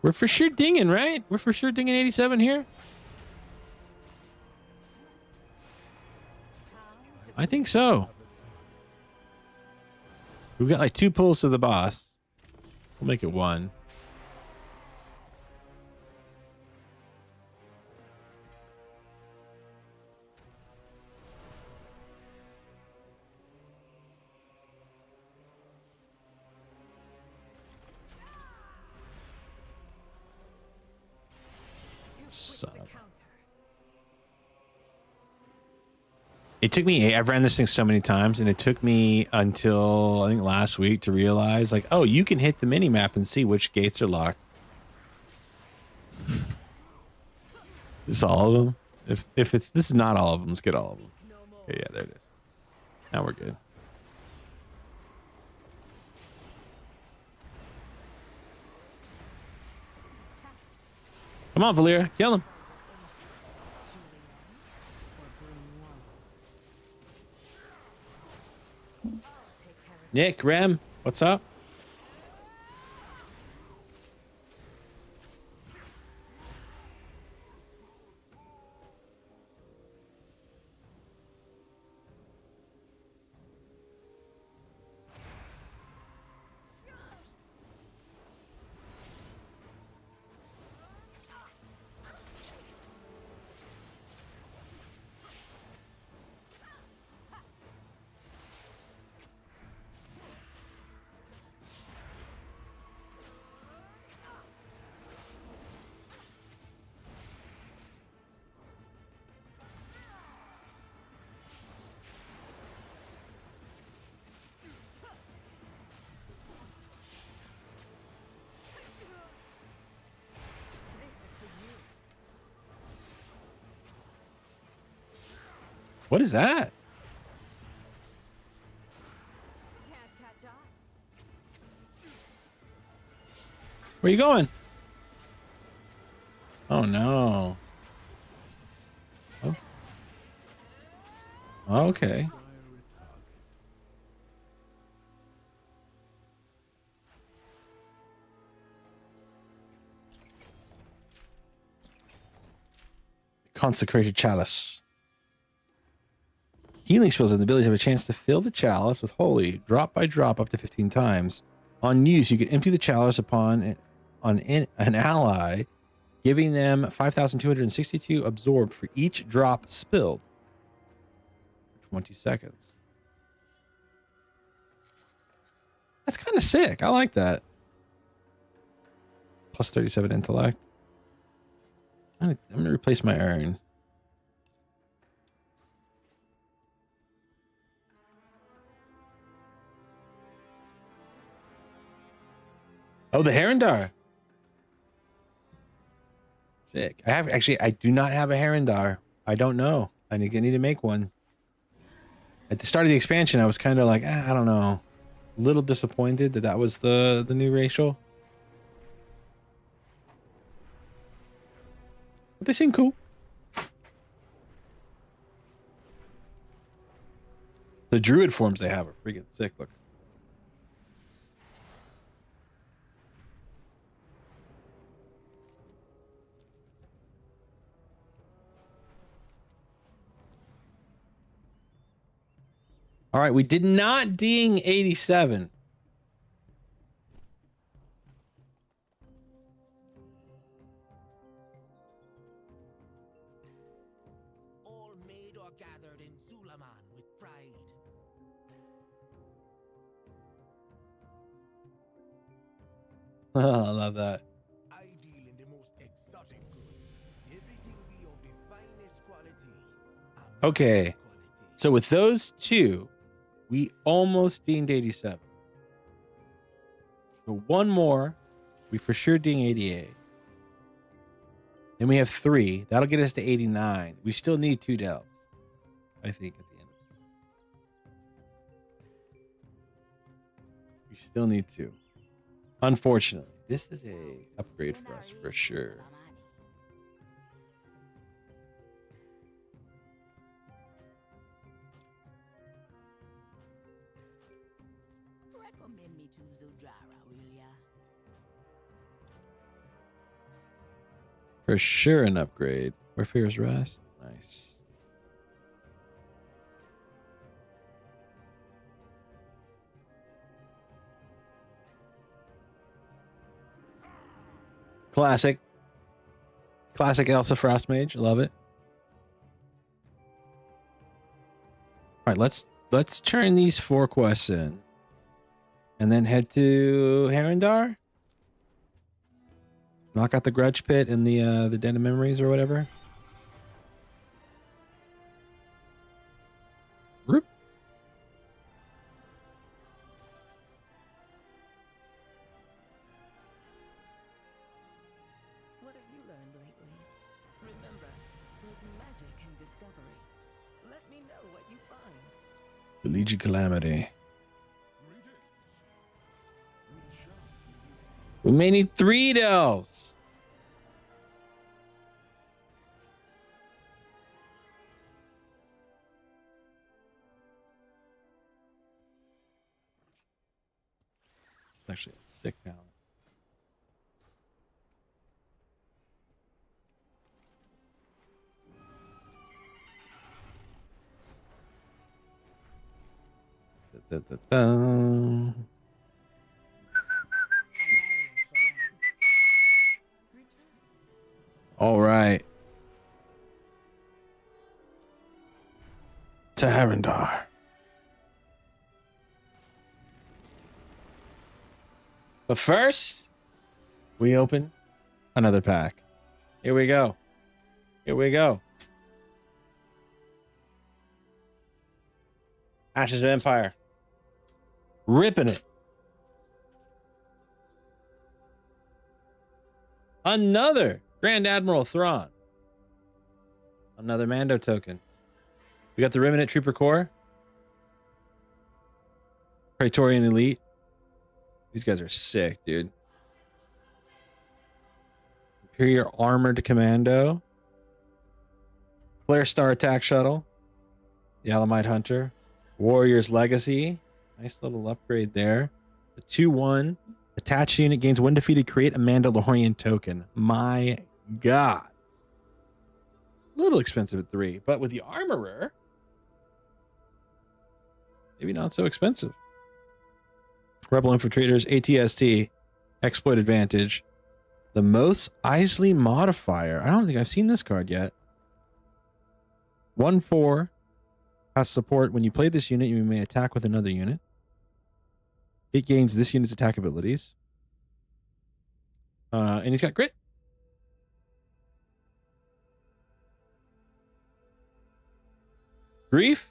We're for sure dinging, right? We're for sure dinging 87 here. I think so. We've got like 2 pulls to the boss. We'll make it 1. Son of a- It took me, I've ran this thing so many times, and it took me until I think last week to realize, like, oh, you can hit the mini map and see which gates are locked. Is this all of them? If it's, this is not all of them, let's get all of them. Okay, yeah, there it is. Now we're good. Come on, Valyria, kill him. Nick, Rem, what's up? What is that? Can't catch us. Where you going? Oh no. Oh. Okay. Consecrated chalice. Healing spells have the ability to have a chance to fill the chalice with holy drop by drop up to 15 times. On use, you can empty the chalice upon an ally, giving them 5,262 absorbed for each drop spilled for 20 seconds. That's kind of sick. I like that. Plus 37 intellect. I'm going to replace my urn. Oh, the Herondar. Sick. I do not have a Herondar. I don't know. I need to make one. At the start of the expansion, I was kind of like, I don't know. A little disappointed that was the new racial. But they seem cool. The druid forms they have are freaking sick. Look. All right, we did not ding 87. All made or gathered in Suleiman with pride. I love that. I deal in the most exotic goods. Everything be of the finest quality. Okay. Quality. So with those two, we almost dinged 87. So one more, we for sure ding 88. Then we have 3. That'll get us to 89. We still need 2 delves, I think, at the end. We still need 2. Unfortunately, this is a upgrade for us for sure. Recommend me to Zujara, will ya? For sure an upgrade. Warfare's Rest. Nice. Classic. Classic Elsa Frost Mage. Love it. All right, let's turn these 4 quests in. And then head to Harendar. Knock out the Grudge Pit and the Den of Memories or whatever. Roop. What have you learned lately? Remember, there's magic in discovery. Let me know what you find. The Legion Calamity. We may need 3 delves. Actually, a sick talent. Da, da, da, da. All right. To Harendar. But first, we open another pack. Here we go. Here we go. Ashes of Empire. Ripping it. Another Grand Admiral Thrawn. Another Mando token. We got the Remnant Trooper Corps. Praetorian Elite. These guys are sick, dude. Imperial Armored Commando. Flare Star Attack Shuttle. The Alamite Hunter. Warrior's Legacy. Nice little upgrade there. The 2-1. Attached unit gains when defeated, create a Mandalorian token. My God. A little expensive at 3, but with the Armorer, maybe not so expensive. Rebel Infiltrators, ATST, Exploit Advantage. The Mos Eisley Modifier. I don't think I've seen this card yet. 1/4 has support. When you play this unit, you may attack with another unit. It gains this unit's attack abilities. And he's got grit. Grief.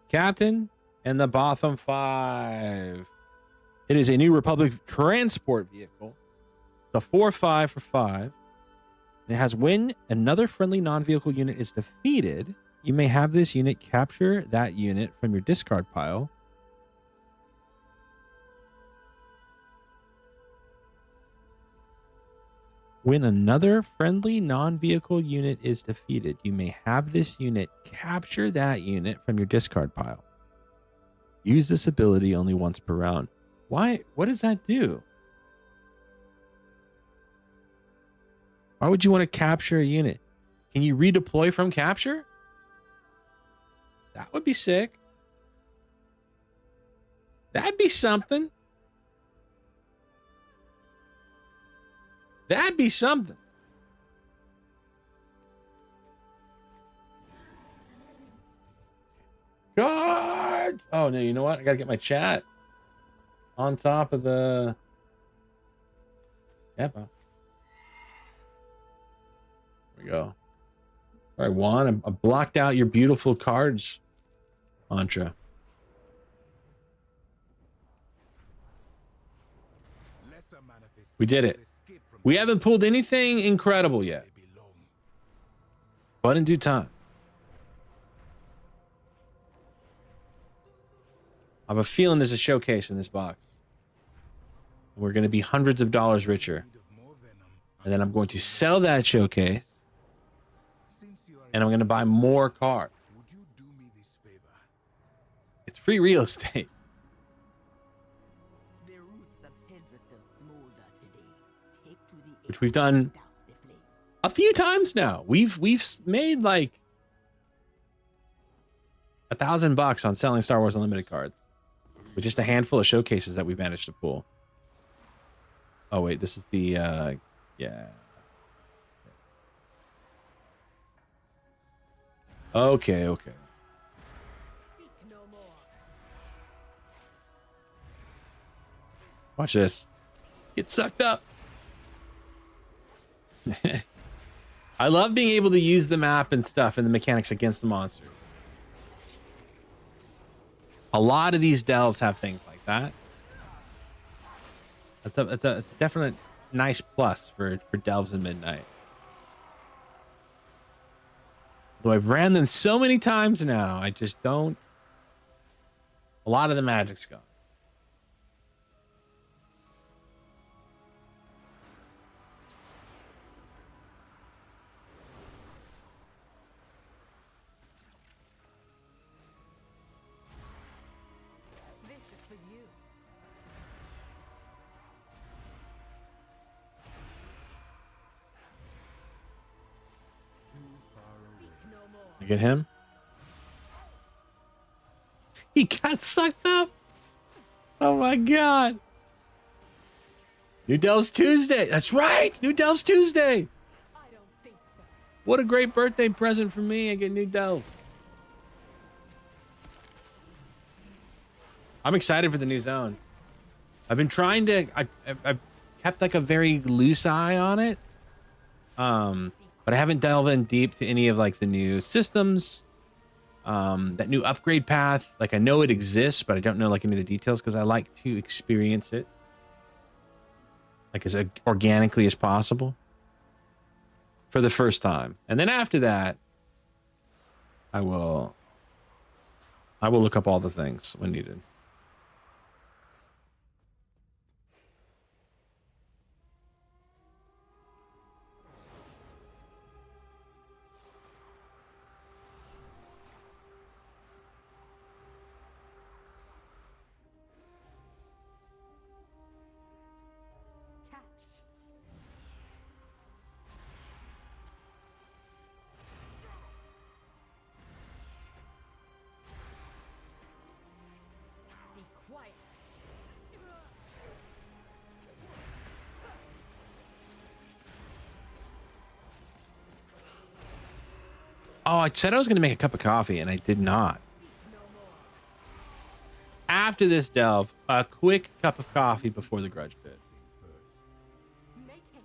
Captain. And the Botham 5. It is a New Republic transport vehicle. It's a 4/5 for 5. And it has when another friendly non-vehicle unit is defeated, you may have this unit capture that unit from your discard pile. When another friendly non-vehicle unit is defeated, you may have this unit capture that unit from your discard pile. Use this ability only once per round. Why? What does that do? Why would you want to capture a unit? Can you redeploy from capture? That would be sick. That'd be something. That'd be something. Cards! Oh, no, you know what? I gotta get my chat on top of the... Yep. There we go. All right, Juan, I blocked out your beautiful cards, Mantra. We did it. We haven't pulled anything incredible yet, but in due time. I have a feeling there's a showcase in this box. We're going to be hundreds of dollars richer. And then I'm going to sell that showcase. And I'm going to buy more cards. It's free real estate. The roots of Tedrasil smolder today. Take to the Which we've done douse the flames. a few times now. We've made like $1,000 on selling Star Wars Unlimited cards. With just a handful of showcases that we managed to pull. Oh wait, this is the yeah. Okay. Speak no more. Watch this. Get sucked up. I love being able to use the map and stuff and the mechanics against the monsters. A lot of these delves have things like that. It's a definite nice plus for delves in Midnight. Though I've ran them so many times now, I just don't. A lot of the magic's gone. This is for you. Speak no more. You get him? He got sucked up. Oh my god. New Delves Tuesday. That's right. New Delves Tuesday. I don't think so. What a great birthday present for me. I get new Delve. I'm excited for the new zone. I've been trying to. I've kept like a very loose eye on it. But I haven't delved in deep to any of like the new systems. That new upgrade path. Like I know it exists, but I don't know like any of the details because I like to experience it like as organically as possible for the first time. And then after that, I will look up all the things when needed. Cash. Be quiet. Oh, I said I was going to make a cup of coffee, and I did not. No more. After this delve, a quick cup of coffee before the grudge pit. Make haste.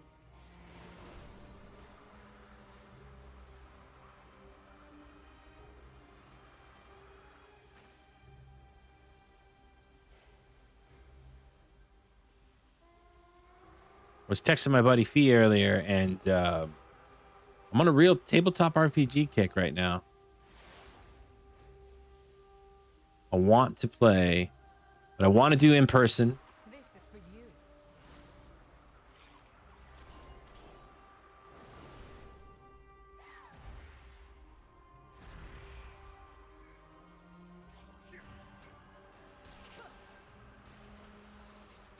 I was texting my buddy Fee earlier, and I'm on a real tabletop RPG kick right now. I want to play, but I want to do in person. This is for you.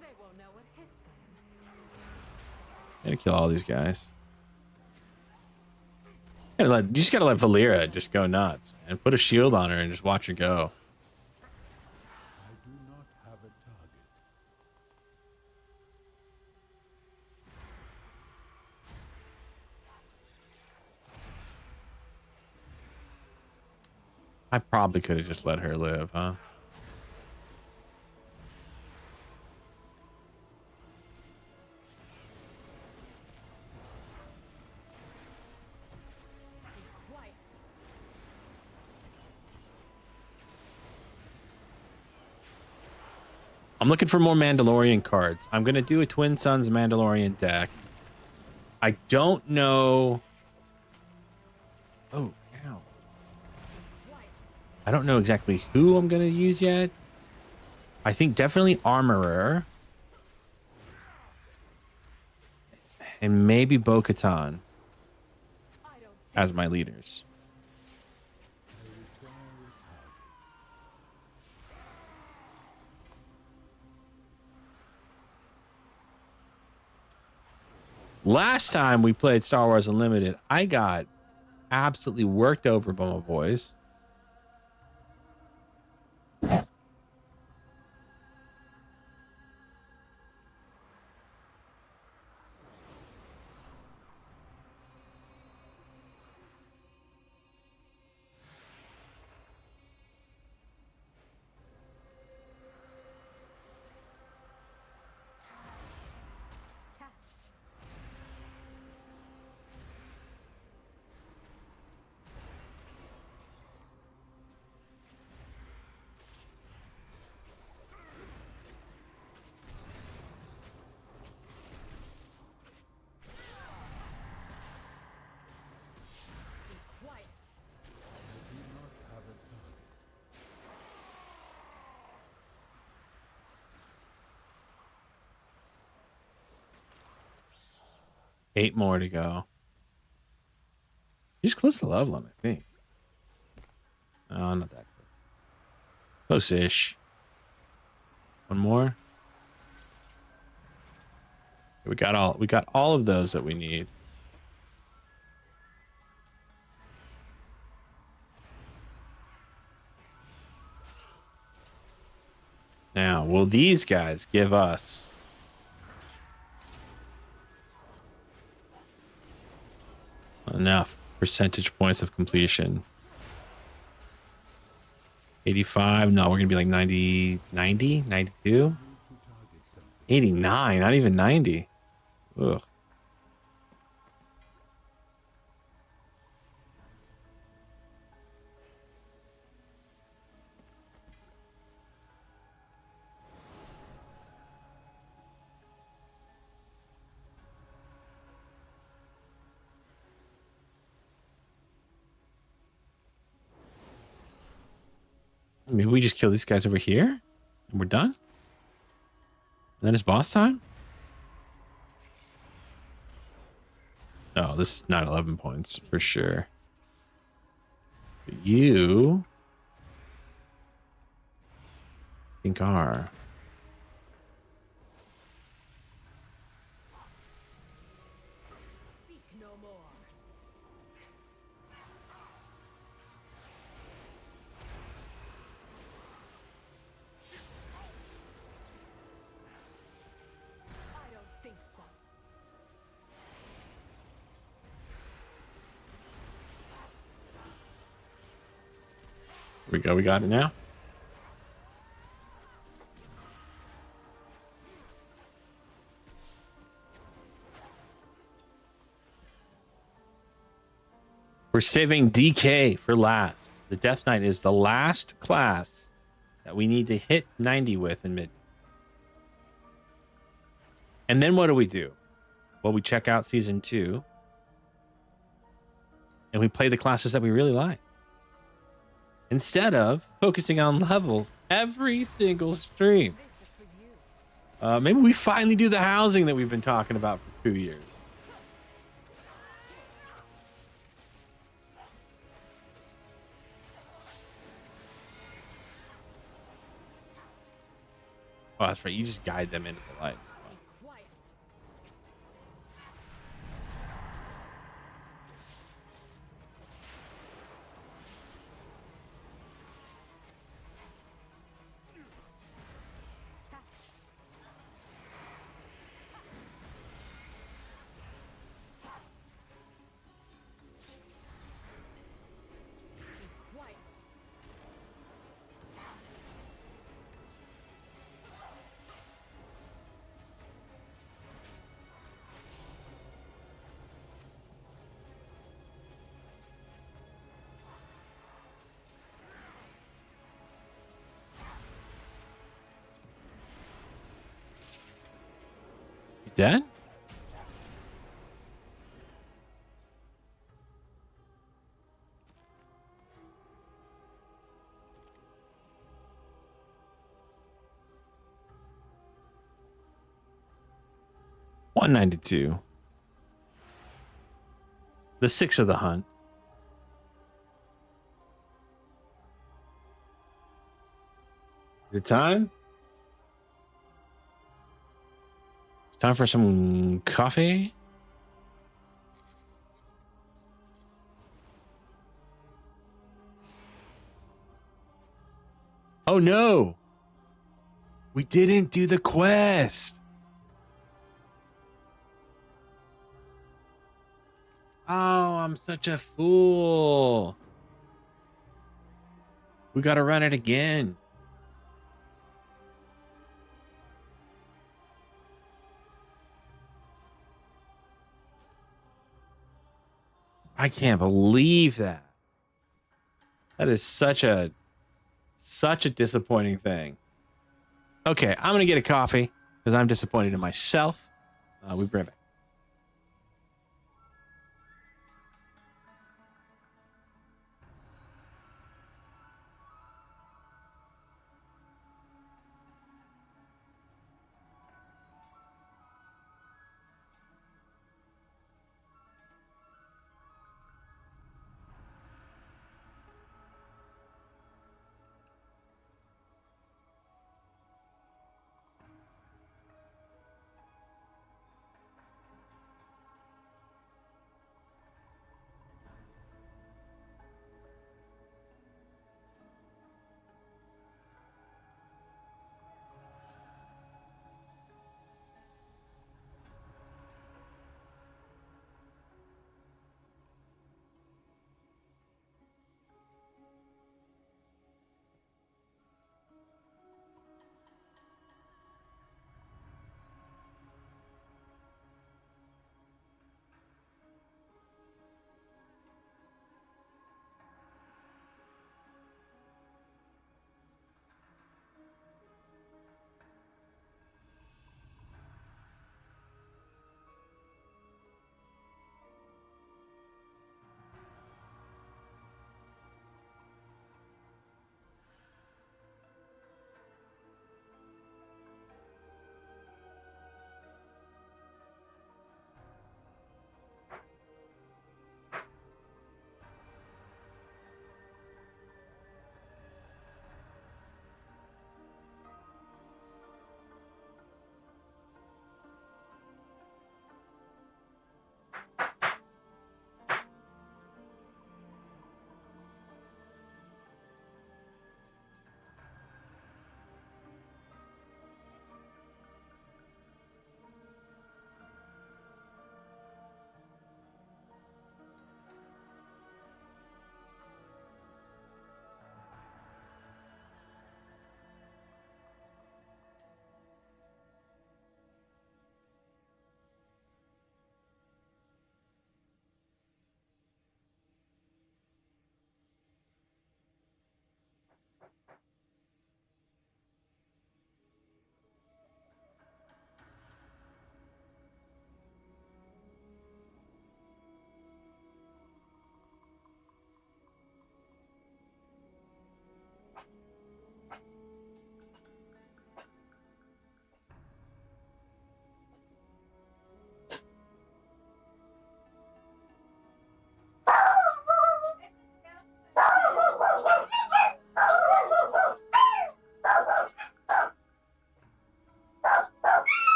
They won't know what hit them. I'm gonna kill all these guys. You just gotta let Valera just go nuts and put a shield on her and just watch her go. I do not have a target. I probably could have just let her live, huh? I'm looking for more Mandalorian cards. I'm going to do a Twin Sons Mandalorian deck. I don't know. Oh, ow. I don't know exactly who I'm going to use yet. I think definitely Armorer. And maybe Bo-Katan as my leaders. Last time we played Star Wars Unlimited, I got absolutely worked over by my boys. Eight more to go. He's close to level him, I think. Oh, not that close. Close-ish. One more. We got all of those that we need. Now, will these guys give us enough percentage points of completion? 85? No, we're gonna be like 90, 90, 92, 89, not even 90. Ugh. Maybe we just kill these guys over here and we're done. And then it's boss time. Oh, this is not 11 points for sure. But you think are. Speak no more. I don't think so. Here we go. We got it now. We're saving DK for last. The Death Knight is the last class that we need to hit 90 with in mid. And then what do we do? Well, we check out season 2 and we play the classes that we really like instead of focusing on levels every single stream. Maybe we finally do the housing that we've been talking about for 2 years. Oh, that's right. You just guide them into the light. Be quiet. dead? $192. The 6 of the hunt. Is it time? It's time for some coffee. Oh no! We didn't do the quest. Oh, I'm such a fool. We gotta run it again. I can't believe that. That is such a disappointing thing. Okay, I'm gonna get a coffee because I'm disappointed in myself. We'll be right back.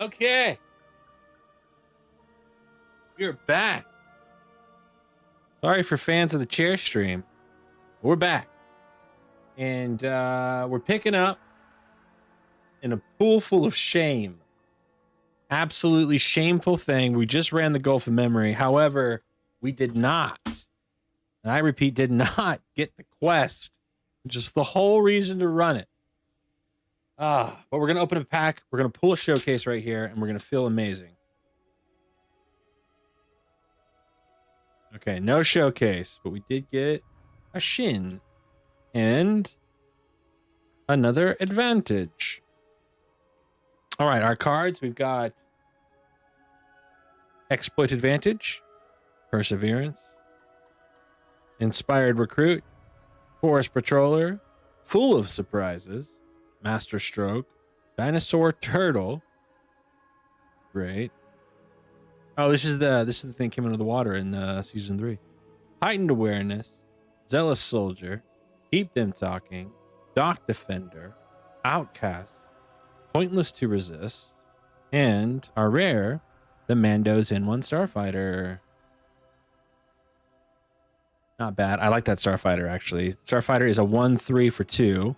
Okay. We're back. Sorry for fans of the chair stream. We're back. And we're picking up in a pool full of shame. Absolutely shameful thing. We just ran the Gulf of Memory. However, we did not, and I repeat, did not get the quest, which is the whole reason to run it. But we're going to open a pack. We're going to pull a showcase right here, and we're going to feel amazing. Okay, no showcase, but we did get a shin and another advantage. All right, our cards, we've got Exploit Advantage, Perseverance, Inspired Recruit, Forest Patroller, Full of Surprises, Master Stroke, Dinosaur Turtle. Great. Oh, this is the thing that came out of the water in season 3. Heightened Awareness, Zealous Soldier, Keep Them Talking, Dock Defender, Outcast, Pointless to Resist, and our rare, the Mando's N1 Starfighter. Not bad. I like that Starfighter, actually. Starfighter is a 1/3 for 2.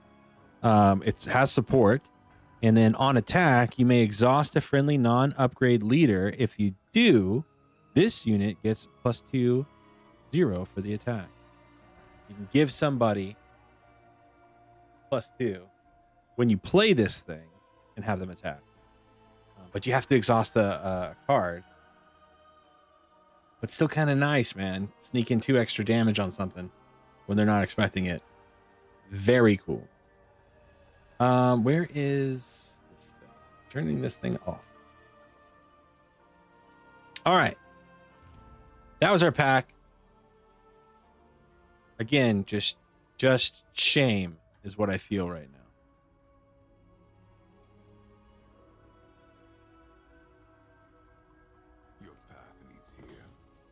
It has support. And then on attack, you may exhaust a friendly non-upgrade leader. If you do, this unit gets +2/0 for the attack. You can give somebody +2 when you play this thing and have them attack. But you have to exhaust a card. But still kind of nice, man. Sneak in 2 extra damage on something when they're not expecting it. Very cool. Where is this thing? Turning this thing off. All right. That was our pack. Again, just shame is what I feel right now. Your path leads here.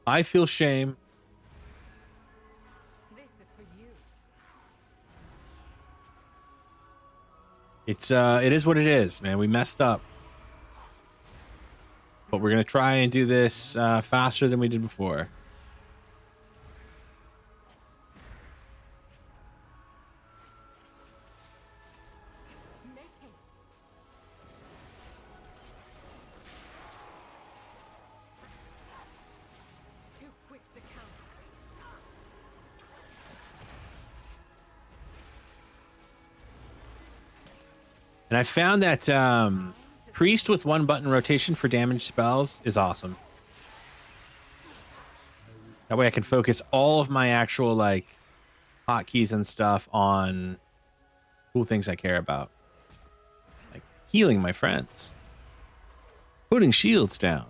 I feel shame. This is for you. It is what it is, man. We messed up. But we're going to try and do this faster than we did before. Make haste. Too quick to count. And I found that Priest with 1-button rotation for damage spells is awesome. That way I can focus all of my actual like hotkeys and stuff on cool things I care about. Like healing my friends. Putting shields down.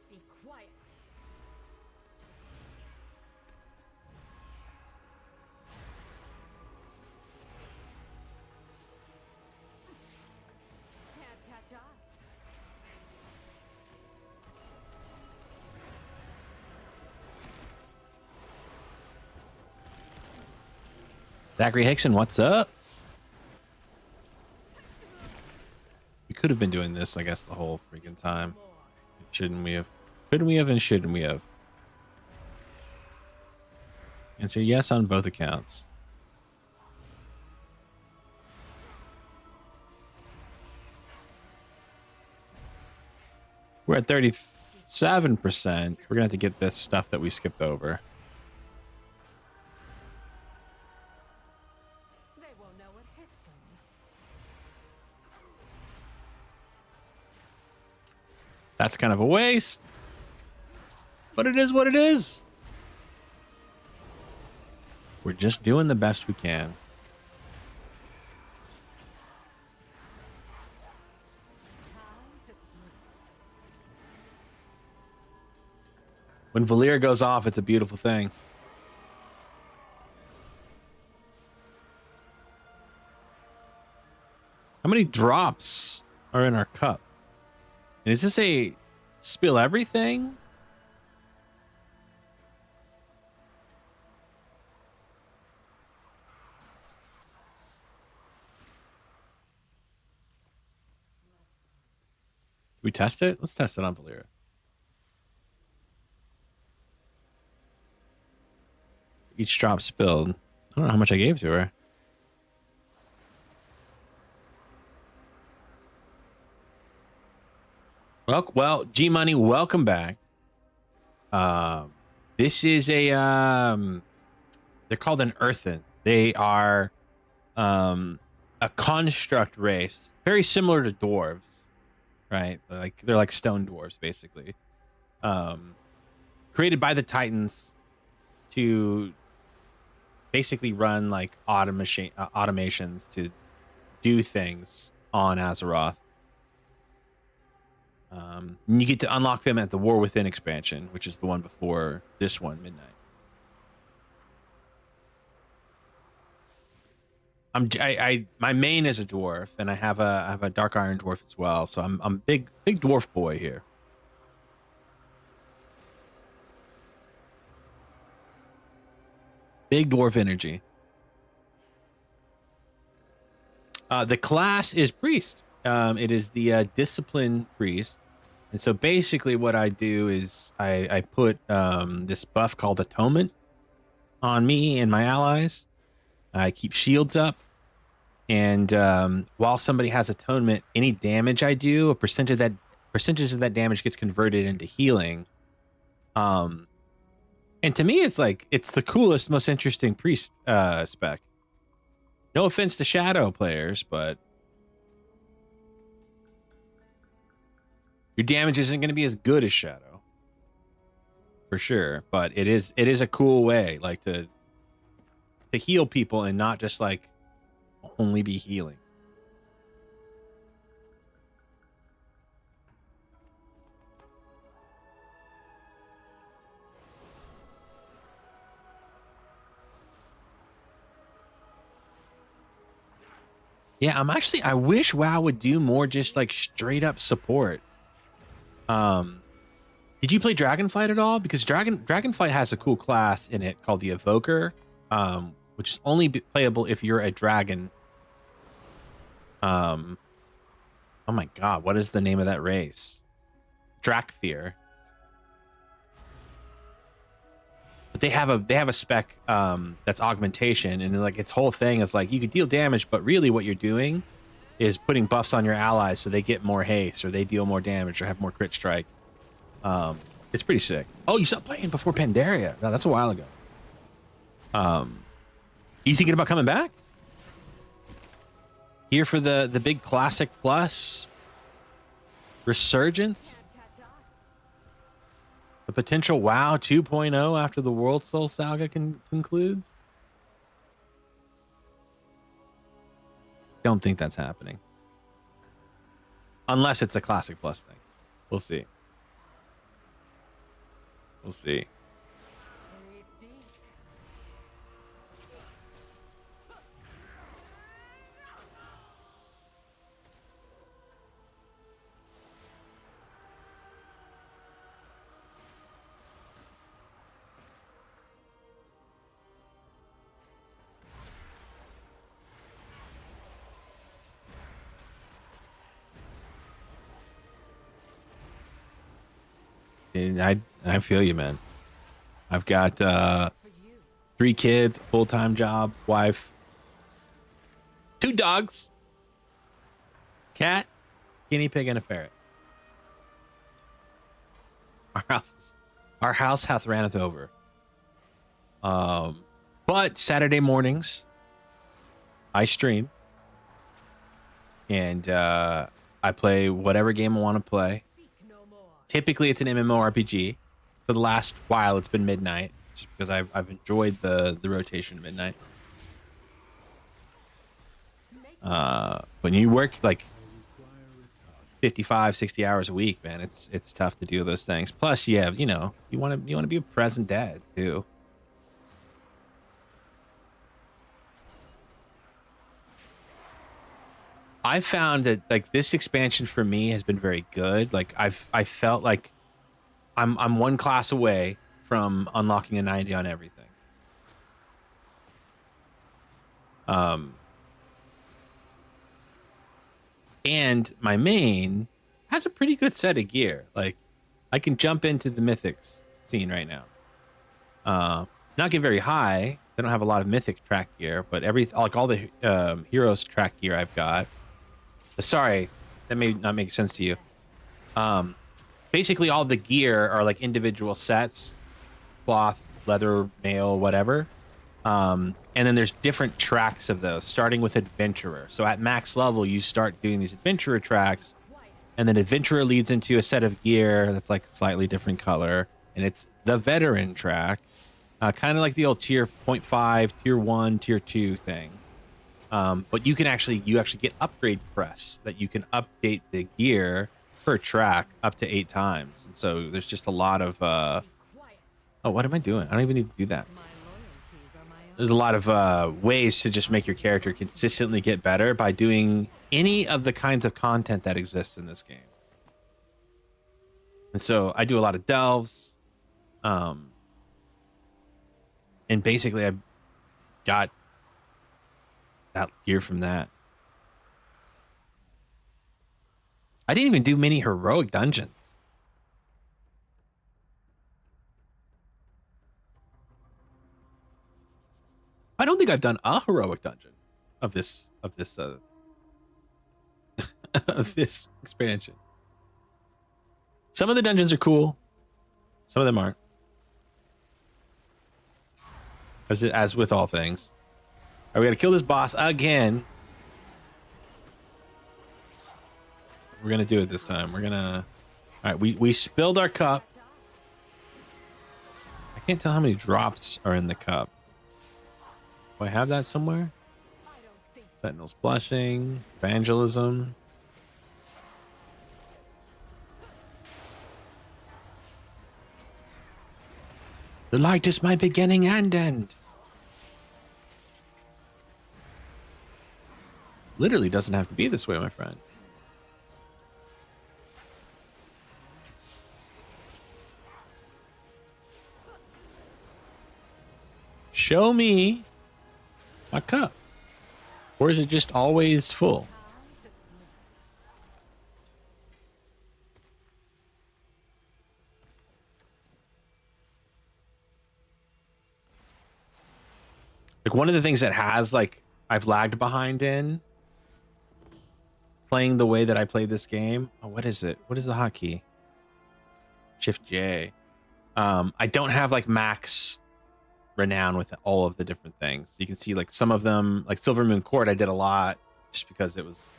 Be quiet. Can't catch us. Zachary Hickson, what's up? We could have been doing this, I guess, the whole freaking time. Shouldn't we have? Couldn't we have and shouldn't we have? Answer yes on both accounts. We're at 37%. We're gonna have to get this stuff that we skipped over. They won't know what hit them. That's kind of a waste. But it is what it is. We're just doing the best we can. Time to sleep. When Valir goes off, it's a beautiful thing. How many drops are in our cup? And is this a spill everything? we test it? Let's test it on Valera. Each drop spilled. I don't know how much I gave to her. Well, G Money, welcome back. This is a they're called an earthen. They are a construct race, very similar to dwarves, right? Like they're like stone dwarves, basically. Created by the Titans to basically run like automations to do things on Azeroth. And you get to unlock them at the War Within expansion, which is the one before this one, Midnight. My main is a dwarf, and I have a dark iron dwarf as well. So I'm big dwarf boy here. Big dwarf energy. The class is priest. It is the discipline priest. And so basically what I do is I put this buff called Atonement on me and my allies. I keep shields up. And while somebody has Atonement, any damage I do, a percentage of that damage gets converted into healing. And to me, it's like, it's the coolest, most interesting priest spec. No offense to Shadow players, but your damage isn't going to be as good as Shadow, for sure. But it is a cool way, like to heal people and not just like only be healing. Yeah, I wish WoW would do more just like straight up support. Did you play Dragonflight at all? Because Dragonflight has a cool class in it called the Evoker, which is only playable if you're a dragon. Oh my god, what is the name of that race? Drakthir. But they have a spec that's augmentation, and like its whole thing is like you can deal damage, but really what you're doing is putting buffs on your allies so they get more haste or they deal more damage or have more crit strike. It's pretty sick. Oh, you stopped playing before Pandaria. No, that's a while ago. You thinking about coming back? Here for the big Classic Plus resurgence? The potential WoW 2.0 after the World Soul Saga concludes? Don't think that's happening. Unless it's a Classic Plus thing. We'll see. We'll see. And I feel you, man. I've got 3 kids, full-time job, wife, 2 dogs, cat, guinea pig, and a ferret. Our house hath ranneth over. But Saturday mornings, I stream, and I play whatever game I want to play. Typically, it's an MMORPG. For the last while, it's been Midnight, just because I've enjoyed the rotation of Midnight. When you work like 55, 60 hours a week, man, it's tough to do those things. Plus, you want to be a present dad too. I found that like this expansion for me has been very good. Like I felt like I'm one class away from unlocking a 90 on everything. And my main has a pretty good set of gear. Like, I can jump into the mythics scene right now. Not get very high. I don't have a lot of mythic track gear, but like all the heroes track gear I've got. Sorry, that may not make sense to you. Basically all the gear are like individual sets, cloth, leather, mail, whatever. And then there's different tracks of those, starting with adventurer. So at max level, you start doing these adventurer tracks, and then adventurer leads into a set of gear that's like slightly different color, and it's the veteran track, kind of like the old tier 0.5, tier 1, tier 2 thing. But you actually get upgrade crests that you can update the gear per track up to 8 times. And so there's just a lot of oh, what am I doing? I don't even need to do that. There's a lot of ways to just make your character consistently get better by doing any of the kinds of content that exists in this game. And so I do a lot of delves. And basically I got that gear from that. I didn't even do many heroic dungeons. I don't think I've done a heroic dungeon of this of this expansion. Some of the dungeons are cool. Some of them aren't. As with all things. All right, we gotta kill this boss again. We're gonna do it this time. We're gonna. All right, we spilled our cup. I can't tell how many drops are in the cup. Do I have that somewhere? Sentinel's Blessing, Evangelism. The light is my beginning and end. Literally doesn't have to be this way, my friend. Show me my cup. Or is it just always full? Like one of the things that has like I've lagged behind in playing the way that I play this game. Oh, what is it? What is the hotkey? Shift J. I don't have like max renown with all of the different things. You can see like some of them, like Silver Moon Court, I did a lot just because it was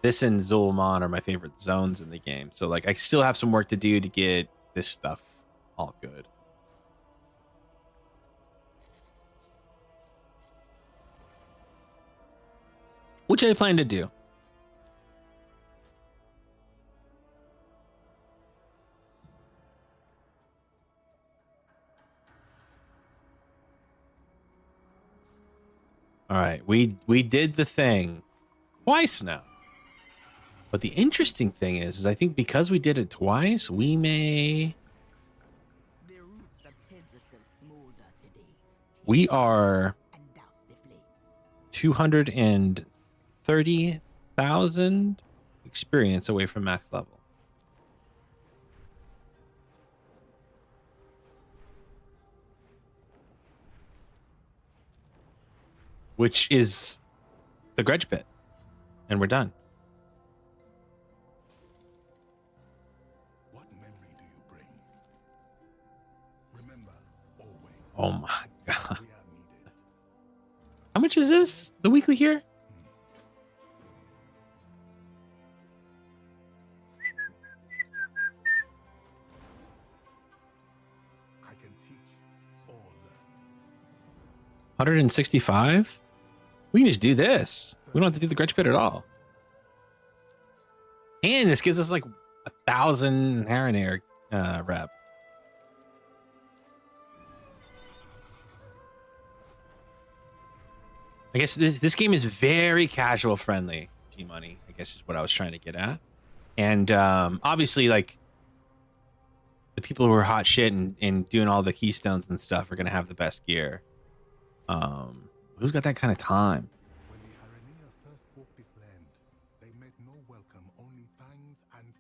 this and Zul'Aman are my favorite zones in the game. So like I still have some work to do to get this stuff all good. Which I plan to do. All right, we did the thing twice now. But the interesting thing is I think because we did it twice, we may. The roots that Tedricel smolder today. We are And douse the flames. 230,000 experience away from max level. Which is the Grudge Pit. And we're done. What memory do you bring? Remember, always, Oh my god. we are needed. How much is this? The weekly here? I can teach or learn. 165? We can just do this. We don't have to do the Grudge Pit at all. And this gives us like 1,000 Haranair rep. I guess this game is very casual friendly, G-Money, I guess is what I was trying to get at. And obviously, like, the people who are hot shit and doing all the keystones and stuff are going to have the best gear. Who's got that kind of time? When the Haranir first walked this land, they met no welcome, only fangs and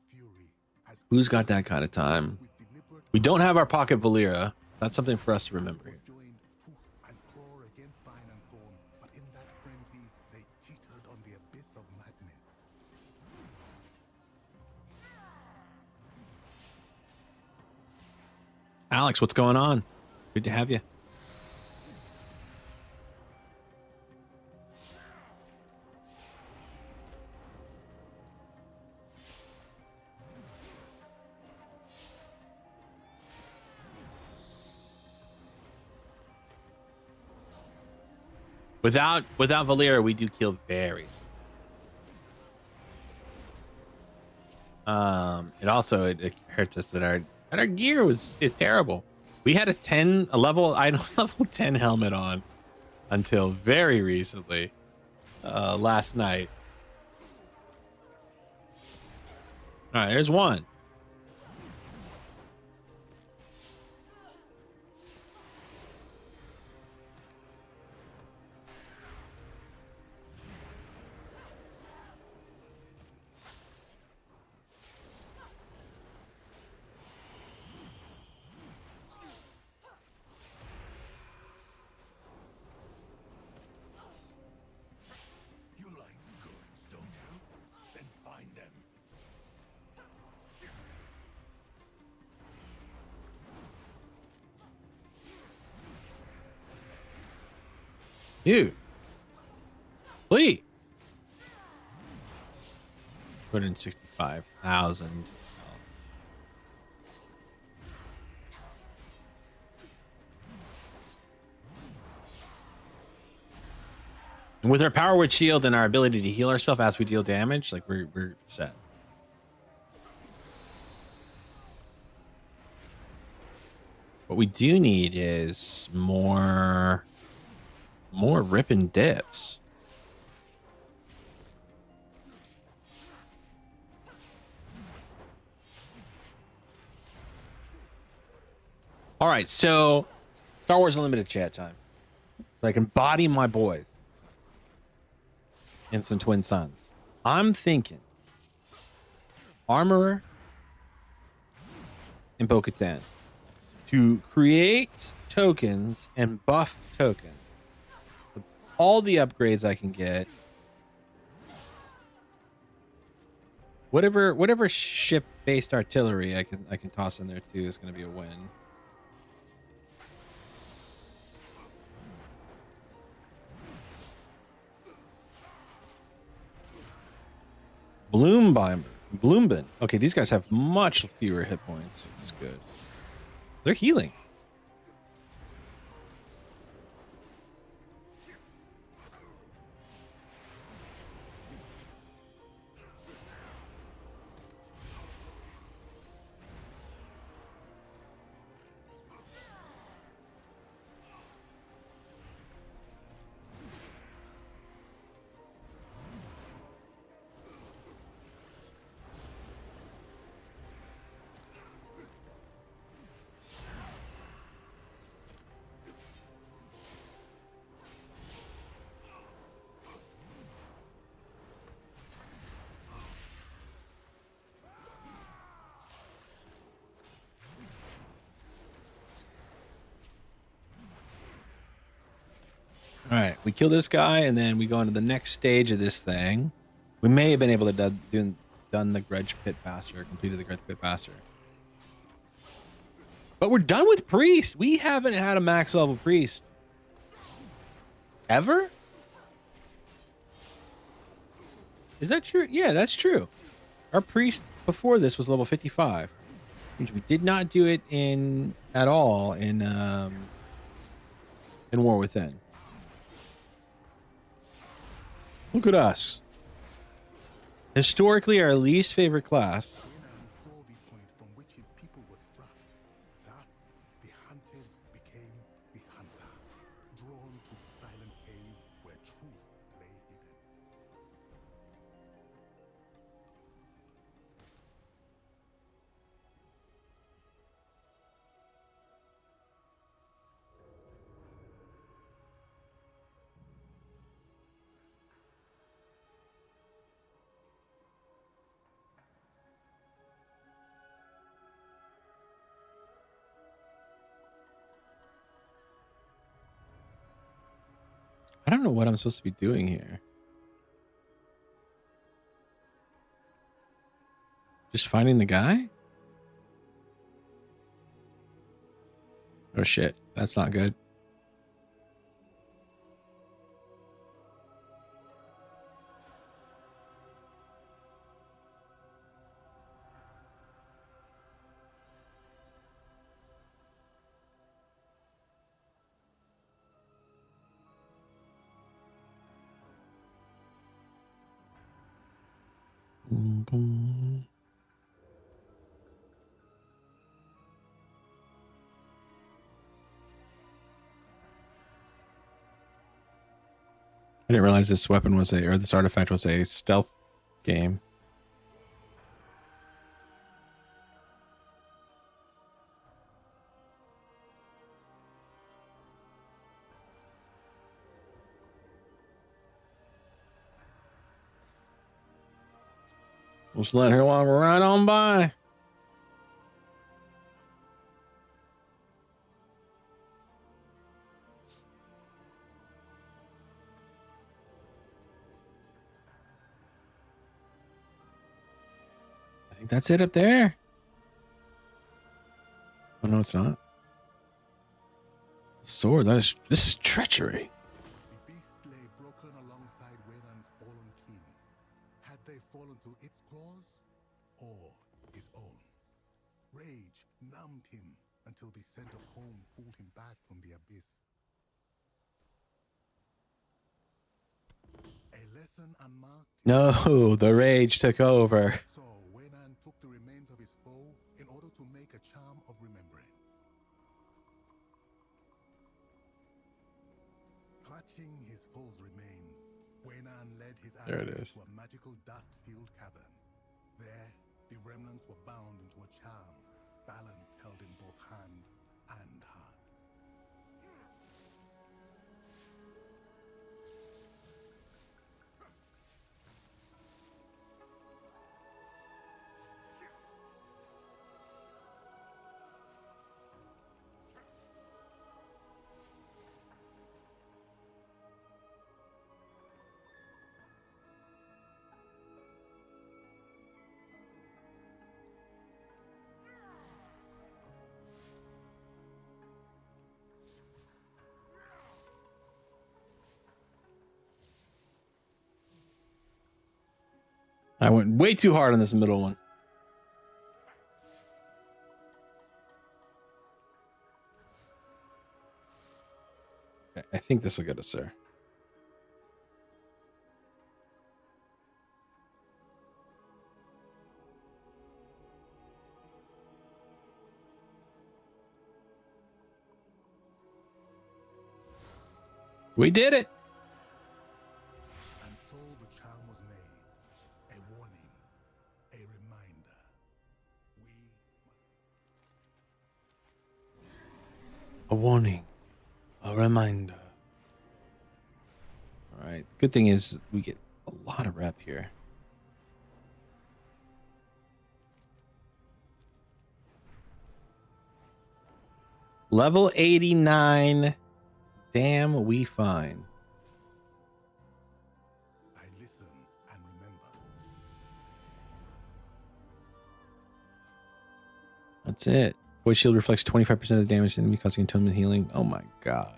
Who's got that kind of time? With deliberate We don't have our pocket Valera. That's something for us to remember here. joined hoof and claw against vine and thorn, but in that frenzy, they teetered on the abyss of madness. Alex, what's going on? Good to have you. Without Valera, we do kill very slow. It hurts us that our gear is terrible. We had a level 10 helmet on until very recently. Last night. All right, there's one. You like goods, don't you? Then find them. Dude. Please. 265,000. And with our power word shield and our ability to heal ourselves as we deal damage, like we're set. What we do need is more rip and dips. All right, so Star Wars Unlimited chat time. So I can body my boys and some twin sons. I'm thinking Armorer and Bo-Katan to create tokens and buff tokens. All the upgrades I can get. Whatever ship-based artillery I can toss in there too is going to be a win. Bloombin. Okay, these guys have much fewer hit points, which is good. They're healing. All right, we kill this guy, and then we go into the next stage of this thing. We may have been able to done the Grudge Pit faster, completed the Grudge Pit faster. But we're done with Priest. We haven't had a max level Priest. Ever? Is that true? Yeah, that's true. Our Priest before this was level 55. We did not do it at all in War Within. Look at us. Historically, our least favorite class. Conan saw the point from which his people were struck. Thus, the hunted became the hunter, drawn to the silent cave where truth lay hidden. I don't know what I'm supposed to be doing here. Just finding the guy? Oh shit, that's not good. Boom, boom. I didn't realize this weapon was or this artifact was a stealth game. Just let her walk right on by. I think that's it up there. Oh no, it's not. Sword. This is treachery. The beast lay broken alongside Wenan's fallen king. Had they fallen to its claws or his own? Rage numbed him until the scent of home pulled him back from the abyss. A lesson unmarked. No, the rage took over. So Wenan took the remains of his foe in order to make a charm of remembrance. Clutching his foe's remains, Wenan led his There it army is. to a magical dust-filled cavern. There, the remnants were bound into a charm, balance held in both hand and heart. I went way too hard on this middle one. I think this will get us there. We did it. And so the charm was made. A warning, a reminder. A warning. A reminder. All right. Good thing is we get a lot of rep here. Level 89. Damn, we fine. I listen and remember. That's it. Void shield reflects 25% of the damage to the enemy, causing atonement healing. Oh my god.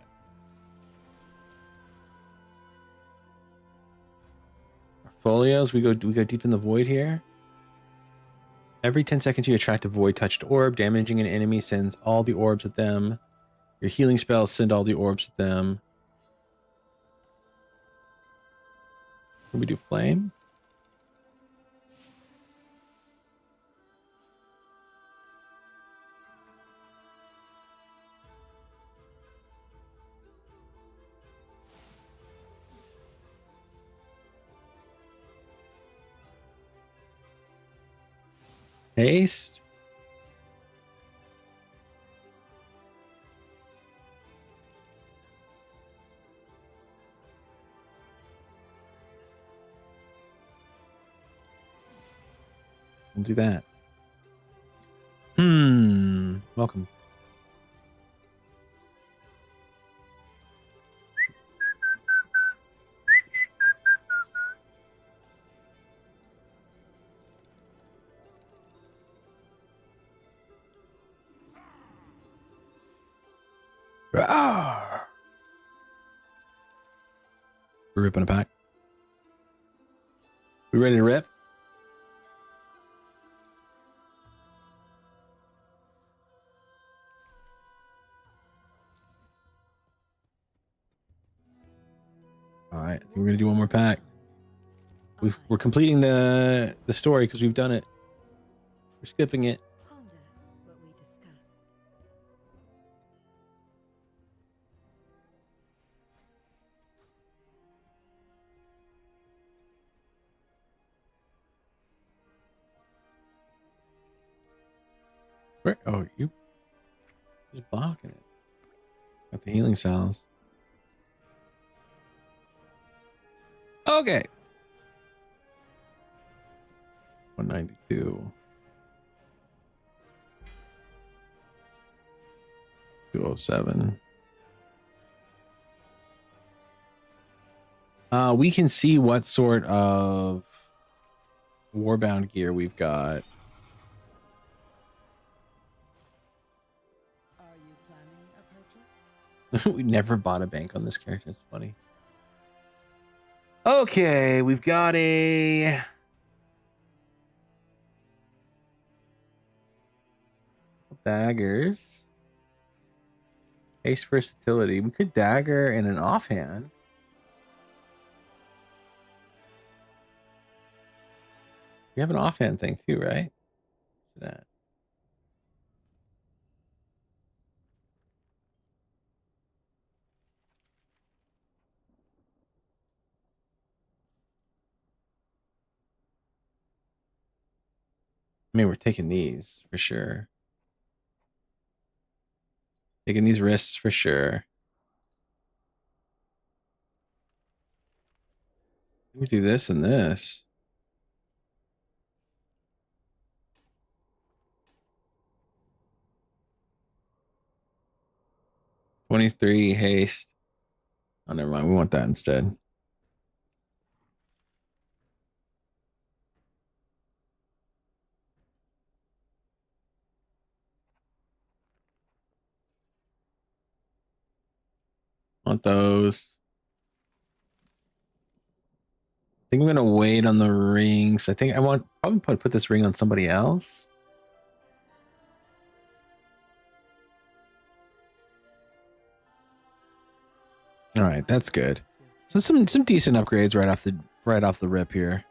Our folios, we go deep in the void here. Every 10 seconds you attract a void touched orb. Damaging an enemy sends all the orbs at them. Your healing spells send all the orbs at them. Can we do flame? Haste. We'll do that. Welcome. Rawr. We're ripping a pack. We ready to rip? All right, I think we're gonna do one more pack. We're completing the story because we've done it. We're skipping it. Ponder what we discussed. Where? Oh, you just blocking it. Got the healing cells. Okay. 192. 207. We can see what sort of warbound gear we've got. Are you planning a purchase? We never bought a bank on this character. It's funny. Okay, we've got a daggers. Ace versatility. We could dagger in an offhand. We have an offhand thing too, right? That. I mean, we're taking these for sure. Taking these risks for sure. We do this and this. $23 haste. Oh, never mind. We want that instead. Want those. I think I'm gonna wait on the rings. I think I want probably put this ring on somebody else. All right, that's good. So some decent upgrades right off the rip here.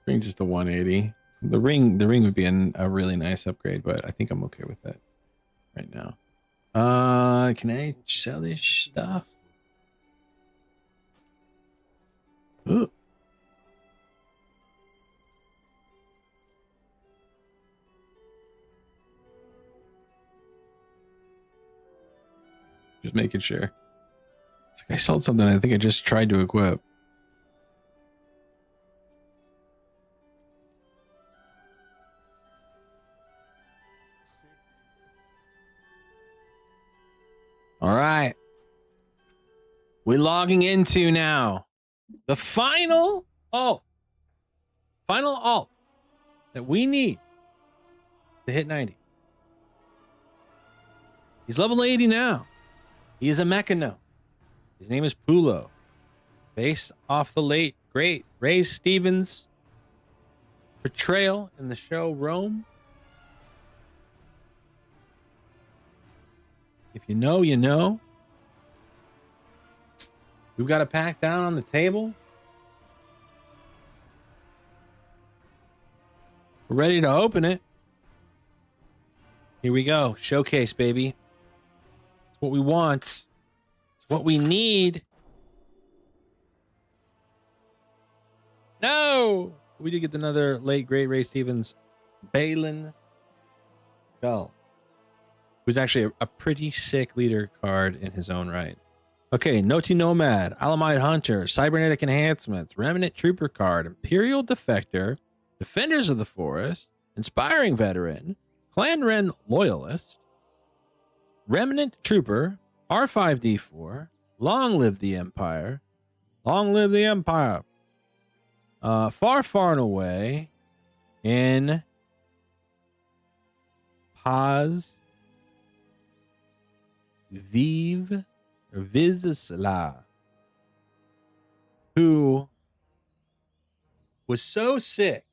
Ring just a 180. The ring would be a really nice upgrade, but I think I'm okay with that right now. Can I sell this stuff? Ooh. Just making sure. It's like I sold something I think I just tried to equip. All right. We're logging into now the final alt that we need to hit 90. He's level 80 now. He is a mechano. His name is Pulo, based off the late great Ray Stevens portrayal in the show Rome. If you know, you know. We've got a pack down on the table. We're ready to open it. Here we go. Showcase, baby. It's what we want. It's what we need. No! We did get another late great Ray Stevens Balin Skull, who's actually a pretty sick leader card in his own right. Okay, Noti Nomad, Alamite Hunter, Cybernetic Enhancements, Remnant Trooper card, Imperial Defector, Defenders of the Forest, Inspiring Veteran, Clan Ren Loyalist, Remnant Trooper, R5D4, Long Live the Empire, Long Live the Empire, Far, Far and Away, in Paz, Vive, or Vizsla, who was so sick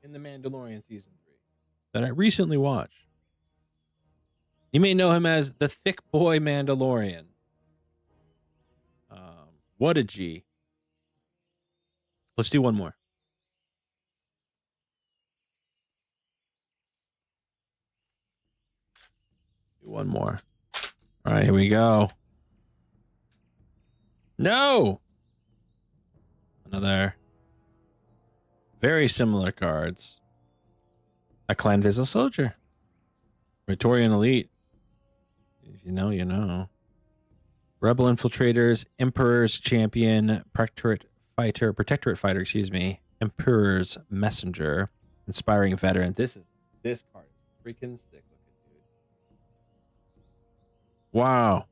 in The Mandalorian Season 3 that I recently watched. You may know him as the Thick Boy Mandalorian. What a G. Let's do one more. Do one more. All right, here we go. No! Another very similar cards. A Clan Vizsla Soldier. Praetorian Elite. If you know, you know. Rebel Infiltrators, Emperor's Champion, Protectorate Fighter, excuse me. Emperor's Messenger, Inspiring Veteran. This card is freaking sick looking, dude. Wow.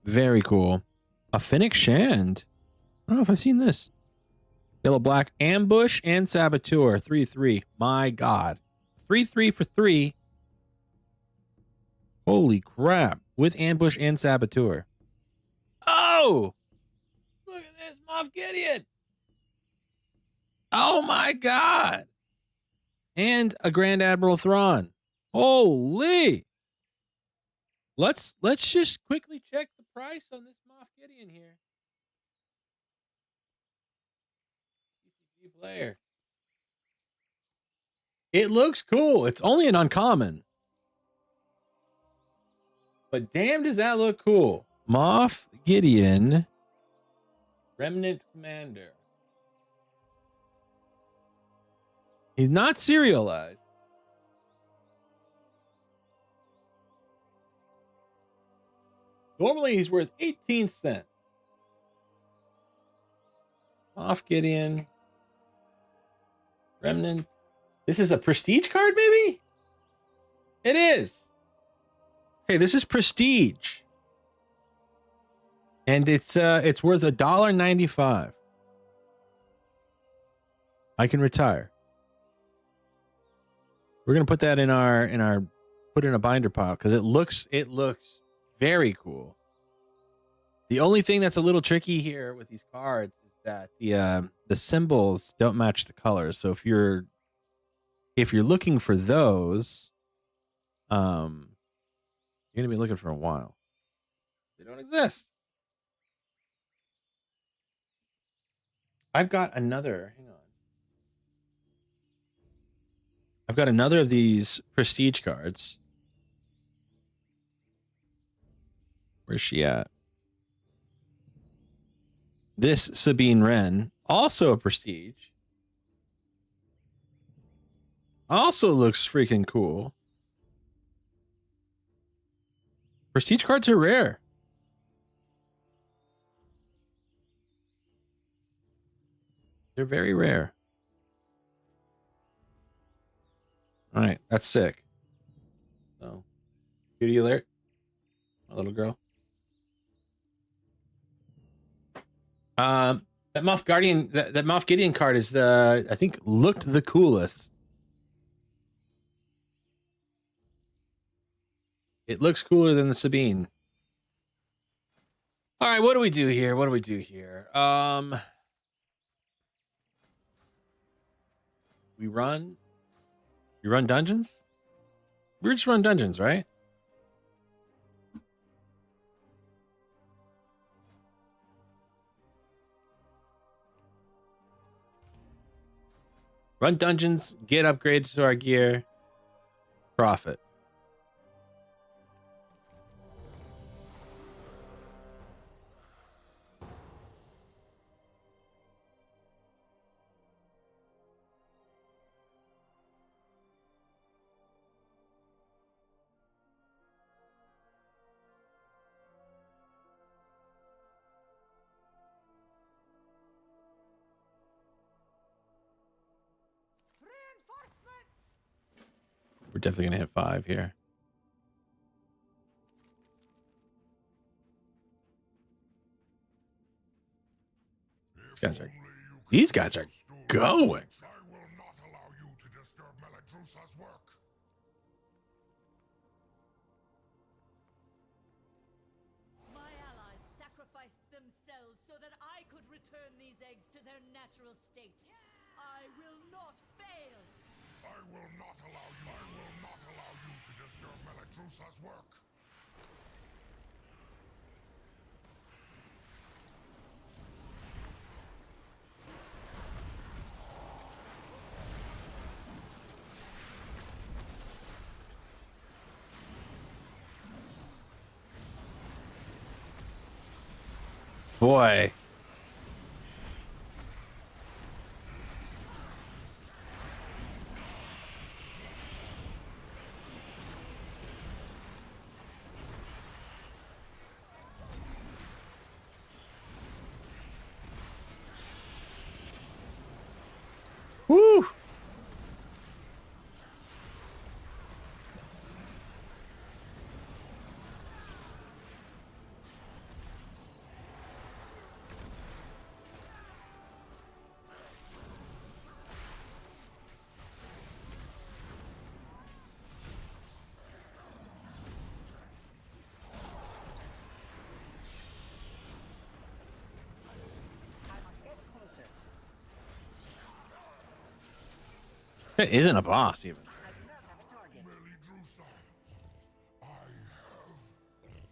Very cool. A Fennec Shand. I don't know if I've seen this. Yellow Black Ambush and Saboteur. 3/3. My God. 3/3 for 3. Holy crap. With Ambush and Saboteur. Oh! Look at this, Moff Gideon. Oh my God. And a Grand Admiral Thrawn. Holy. Let's just quickly check the price on this Moff Gideon here. PCG player. It looks cool. It's only an uncommon. But damn, does that look cool. Moff Gideon. Remnant Commander. He's not serialized. Normally he's worth 18 cents. Moff Gideon. Remnant. This is a prestige card, maybe? It is. Okay, this is prestige. And it's worth $1.95. I can retire. We're gonna put that in our put in a binder pile because it looks very cool. The only thing that's a little tricky here with these cards is that the symbols don't match the colors. So if you're looking for those, you're gonna be looking for a while. They don't exist. I've got another. Hang on. I've got another of these prestige cards. Where's she at? This Sabine Wren, also a prestige. Also looks freaking cool. Prestige cards are rare. They're very rare. All right, that's sick. So, beauty alert, my little girl. That Moff Guardian, that Moff Gideon card is, I think, looked the coolest. It looks cooler than the Sabine. All right, what do we do here? We run dungeons? We just run dungeons, right? Run dungeons, get upgrades to our gear, profit. We're definitely gonna hit 5 here. These guys are going. I will not allow you to disturb Meladrusa's work. My allies sacrificed themselves so that I could return these eggs to their natural state. I will not fail. I will not allow you to disturb Meladrusa's work. Boy. Woo! It isn't a boss even. Meladrusa, I have failed.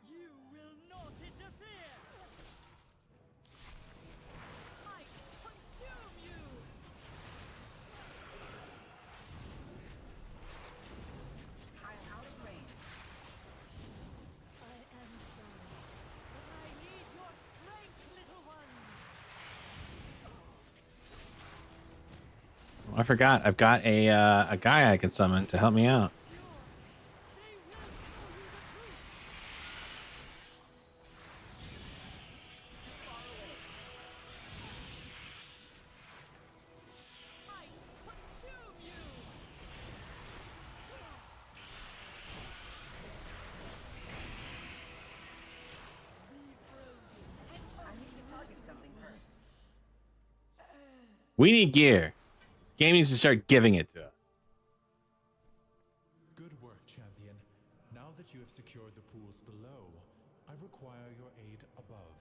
You will not interfere. I consume you. I am out of range. I am sorry, but I need your strength, little one. I forgot. I've got a guy I can summon to help me out. They will tell you the truth. I consume you. Be frozen and I need to target something first. We need gear. This game needs to start giving it to us. Good work, champion. Now that you have secured the pools below, I require your aid above.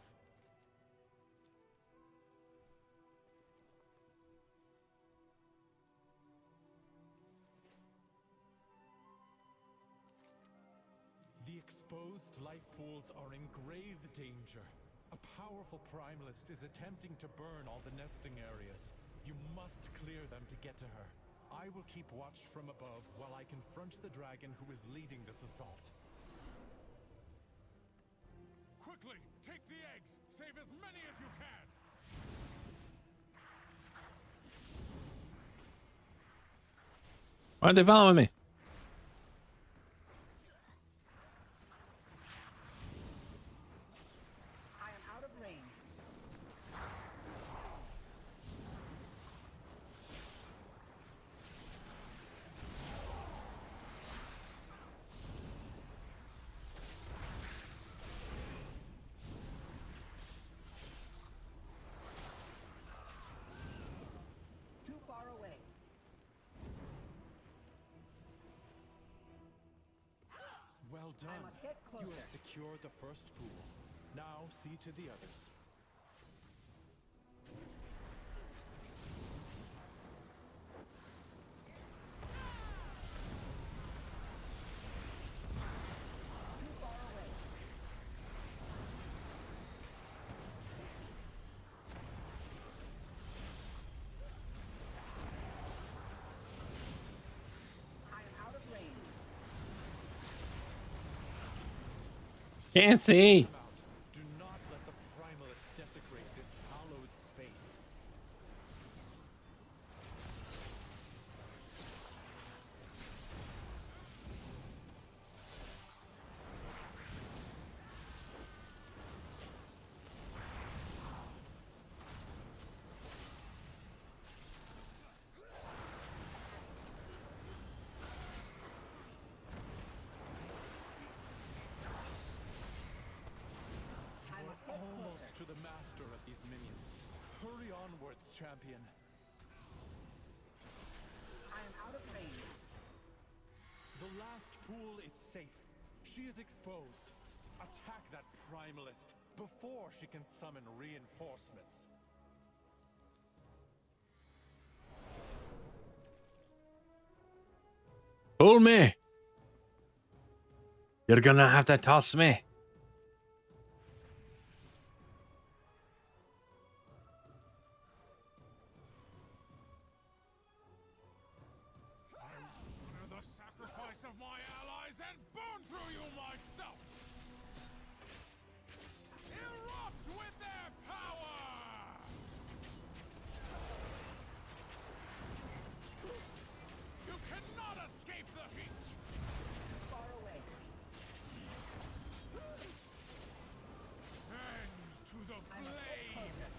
The exposed life pools are in grave danger. A powerful primalist is attempting to burn all the nesting areas. You must clear them to get to her. I will keep watch from above while I confront the dragon who is leading this assault. Quickly, take the eggs. Save as many as you can. Why aren't they following me? I am out of range. Too far away. Well done. I must get You closer. have secured the first pool. Now see to the others. Too far away. I am out of range. Can't see. Come out. Do not let the primalist desecrate this hallowed space. almost to the master of these minions. Hurry onwards, champion. I am out of range. The last pool is safe. She is exposed. Attack that primalist before she can summon reinforcements. Pull me. You're gonna have to toss me. Honor the sacrifice of my allies and burn through you myself! Erupt with their power! You cannot escape the heat! Far away. End to the I must get blade! closer.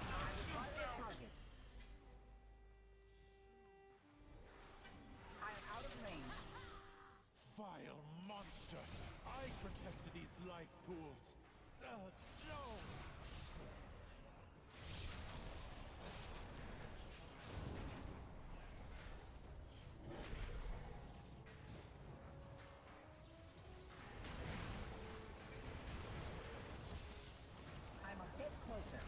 I require a target. I am out of range. Vile monster! I protected these life pools. No! I must get closer.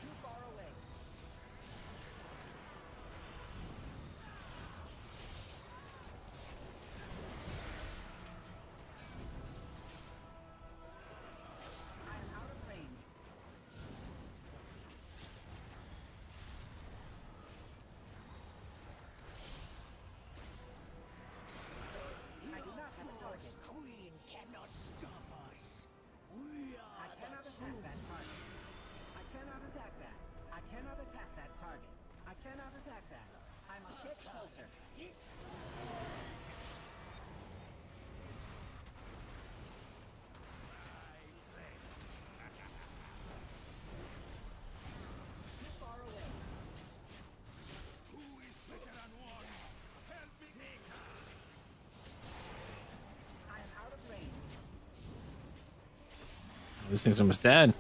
Too far away. I am out of range. I do not have a target. Queen cannot stop us. We I are cannot attack that target. I cannot attack that. I cannot attack that target. I cannot attack that. I must get closer. Too far away. Who is better than one? Help me, Maker! I am out of range. This thing's almost dead.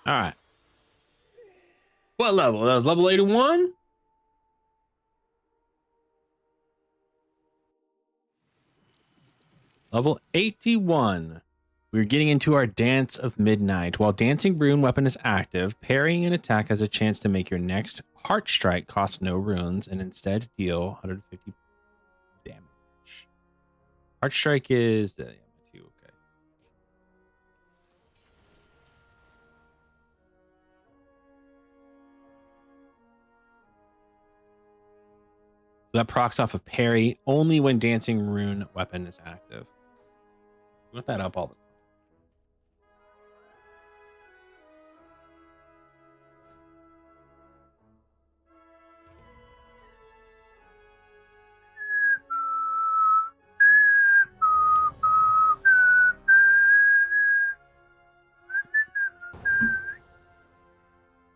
All right. What level? That was level 81? Level 81. We're getting into our Dance of Midnight. While Dancing Rune weapon is active, parrying an attack has a chance to make your next Heart Strike cost no runes and instead deal 150 damage. Heart Strike is the two, okay. That procs off of parry only when Dancing Rune weapon is active. Look that up all the time.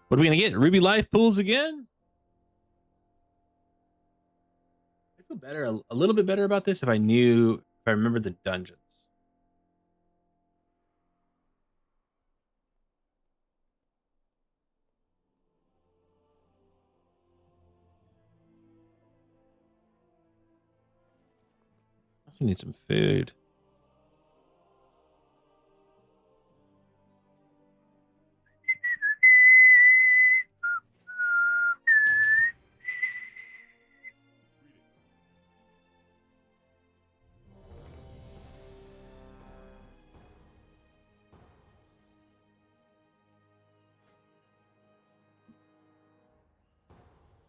What are we gonna get? Ruby life pools again? I feel better, a little bit better about this if I remember the dungeons. I also need some food.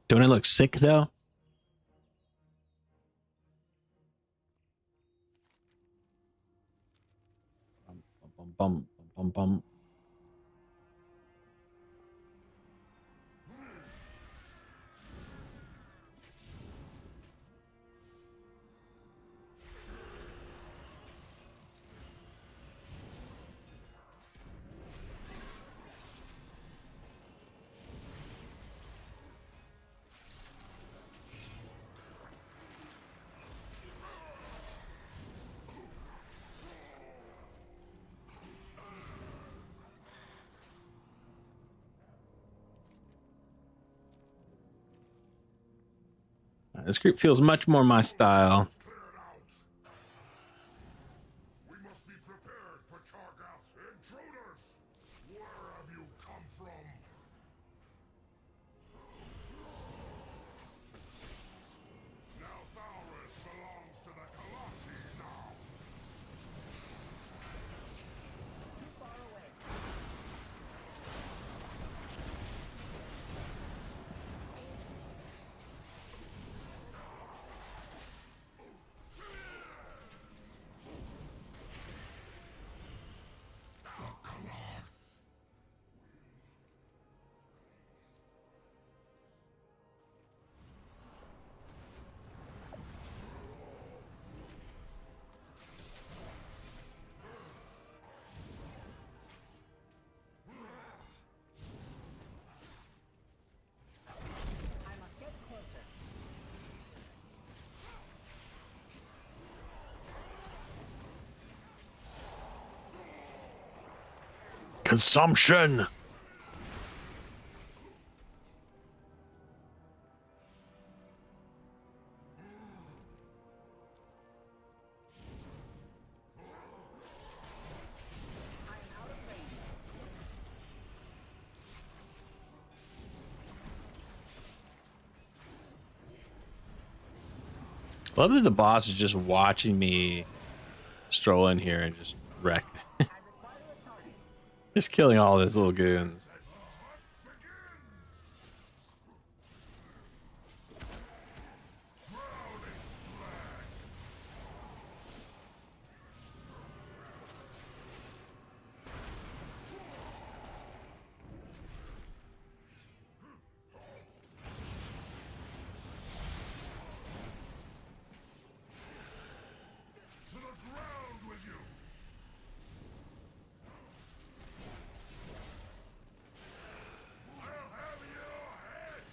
Don't I look sick though? Bum, bum, bum, bum, bum, bum. This group feels much more my style. Clear it out. We must be prepared for Targath's intruders. Where have you come from? Now Valrus belongs to the Kalashi now. Too far away. I must get closer. Consumption. I am out of range. Love that the boss is just watching me stroll in here and just wreck. I require a target. Just killing all these little goons. To the ground with you. I'll have your head.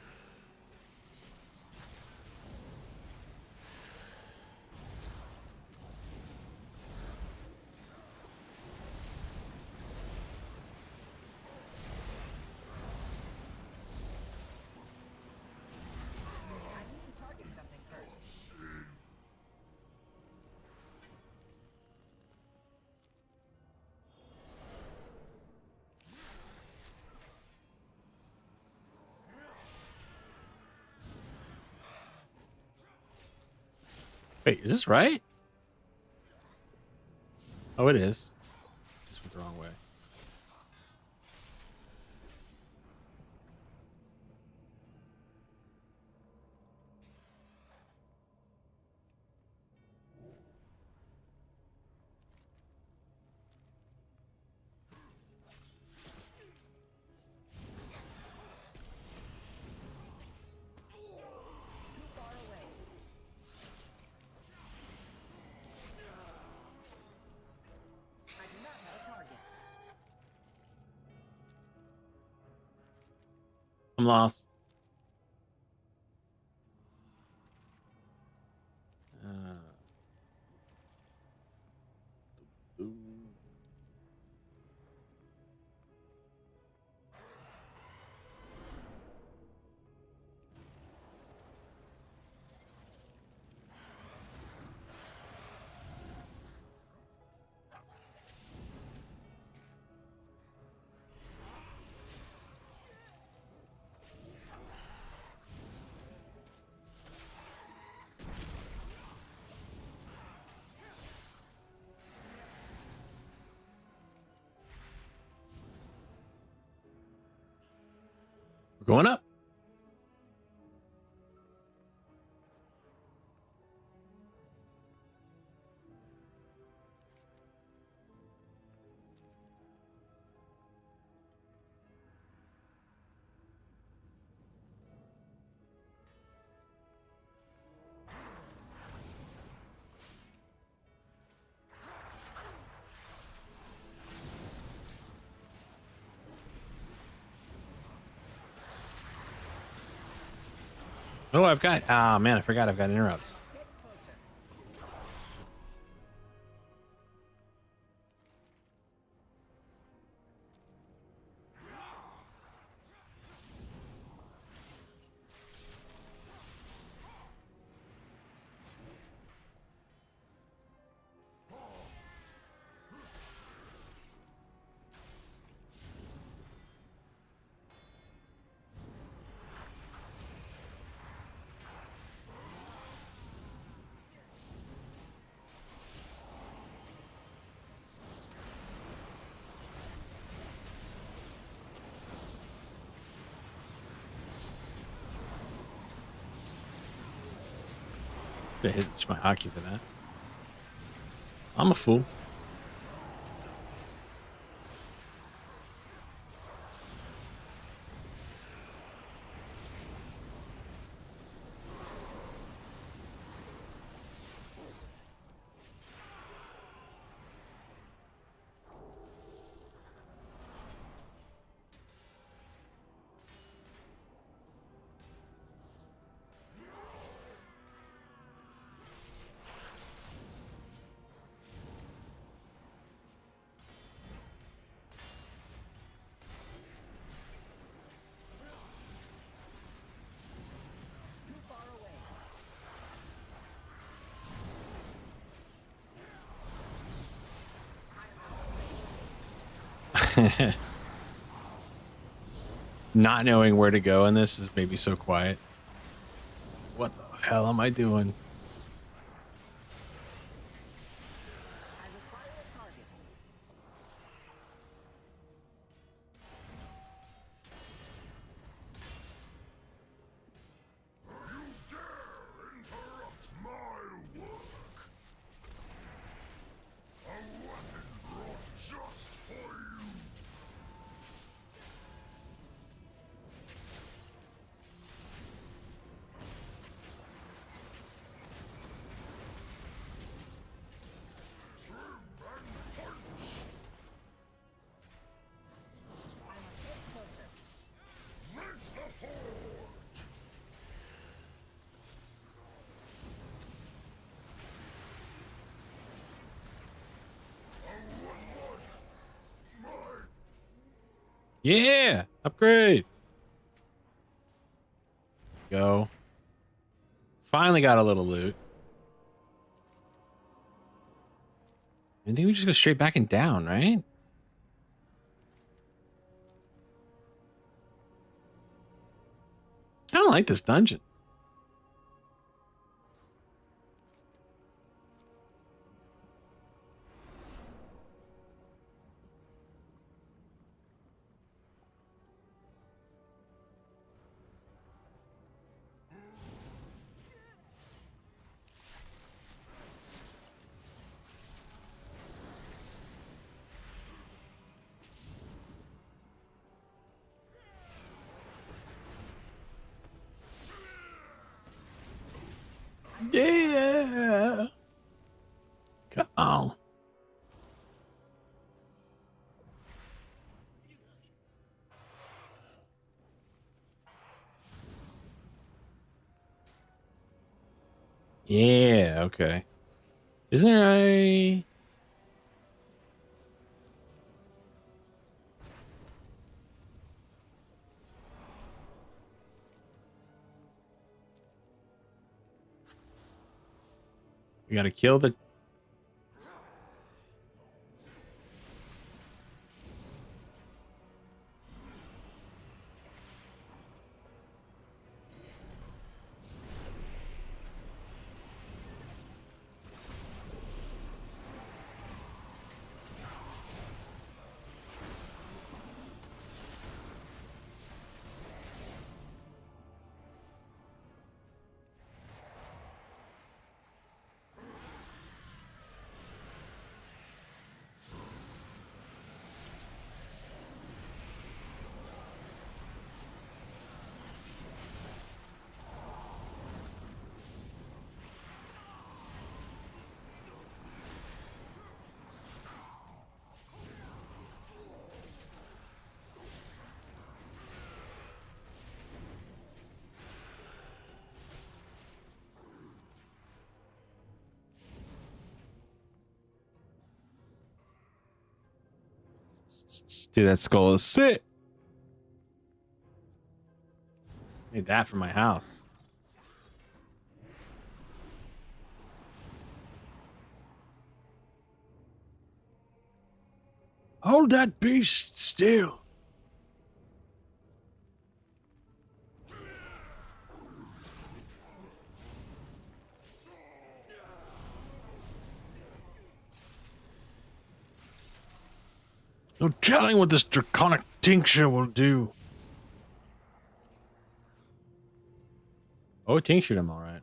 I need to target something first. Wait, is this right? Oh, it is. Just went the wrong way. Too far away. I do not have a target. I'm lost. We're going up. Oh, I've got. Ah, man, I forgot I've got interrupts. Get closer. Should have hit my hockey for that. I'm a fool. Too far away. Not knowing where to go in this is maybe so quiet. What the hell am I doing? I require a target. Interrupt my work. A weapon brought just for you. Trim and punch. I must get closer. Face the forge. Yeah, upgrade. Go. Finally got a little loot. I think we just go straight back and down, right? I don't like this dungeon. Yeah. Come on. Yeah, okay. Isn't there a... We gotta kill the... Dude, that skull is sick. Need that for my house. Hold that beast still. No telling what this draconic tincture will do. Oh, it tinctured him all right.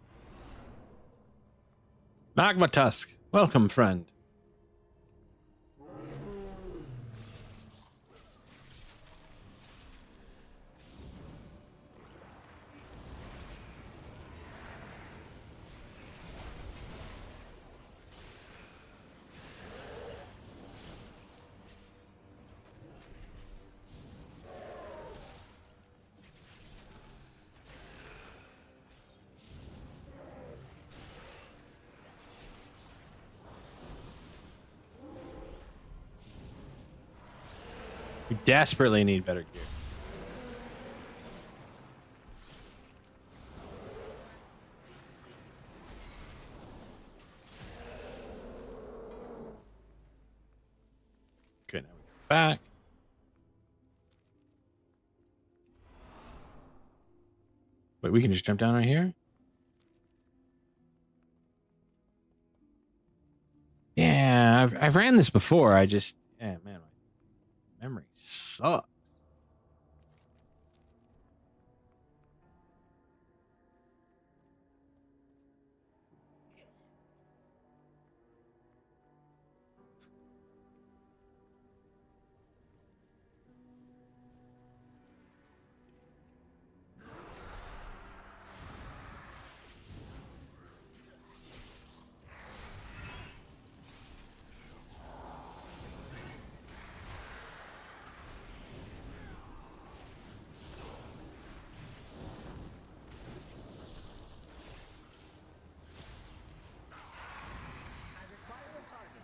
Magma Tusk. Welcome, friend. We desperately need better gear. Okay, now we go back. Wait, we can just jump down right here? Yeah, I've ran this before. I just, yeah, man, my memory sucks. I require a target.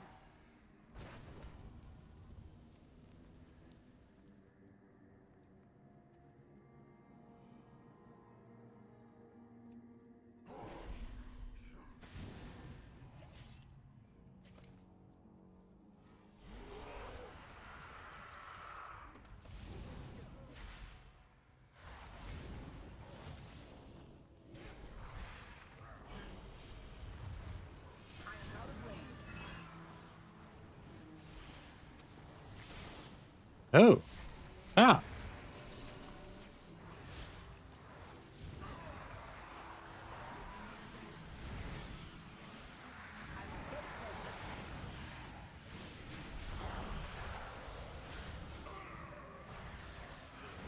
I am out of range. Oh. Ah.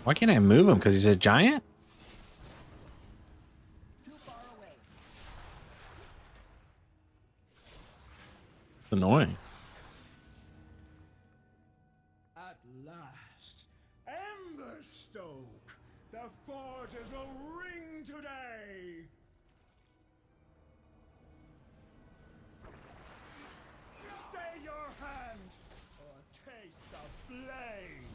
Why can't I move him? Because he's a giant? Too far away. It's annoying. At last, Emberstoke! The forges will ring today! Stay your hand, or taste the flame!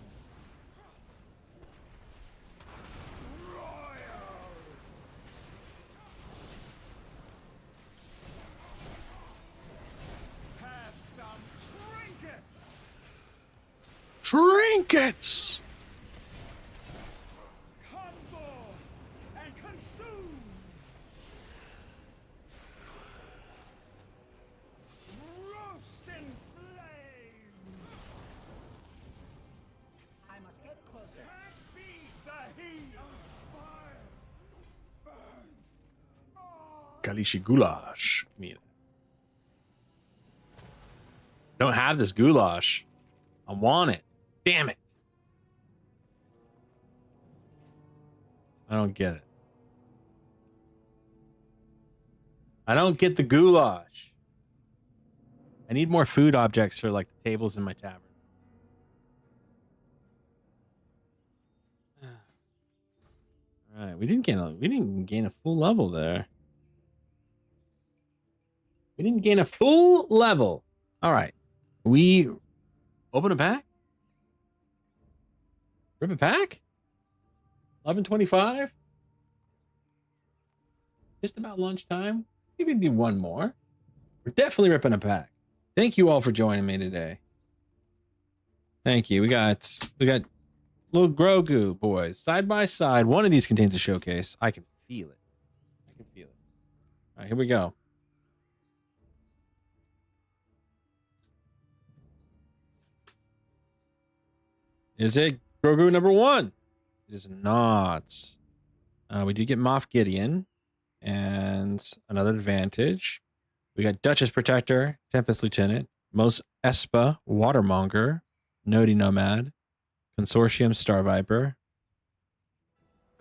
Royal! Have some trinkets! Trinkets! Come forth and consume! Roast in flames! I must get closer. Can't beat the heat of fire! Burn! Oh. Kalishi goulash. Mira. Don't have this goulash. I want it. Damn it. I don't get it. I don't get the goulash. I need more food objects for like the tables in my tavern. All right, we didn't gain a full level there. We didn't gain a full level. All right. We open a pack? Rip a pack? 11:25? Just about lunchtime. Maybe do one more. We're definitely ripping a pack. Thank you all for joining me today. Thank you. We got little Grogu boys side by side. One of these contains a showcase. I can feel it. I can feel it. All right, here we go. Is it Grogu number 1? It is not. We do get Moff Gideon and another advantage. We got Duchess Protector, Tempest Lieutenant, Mos Espa Watermonger, Nodi Nomad, Consortium Star Viper,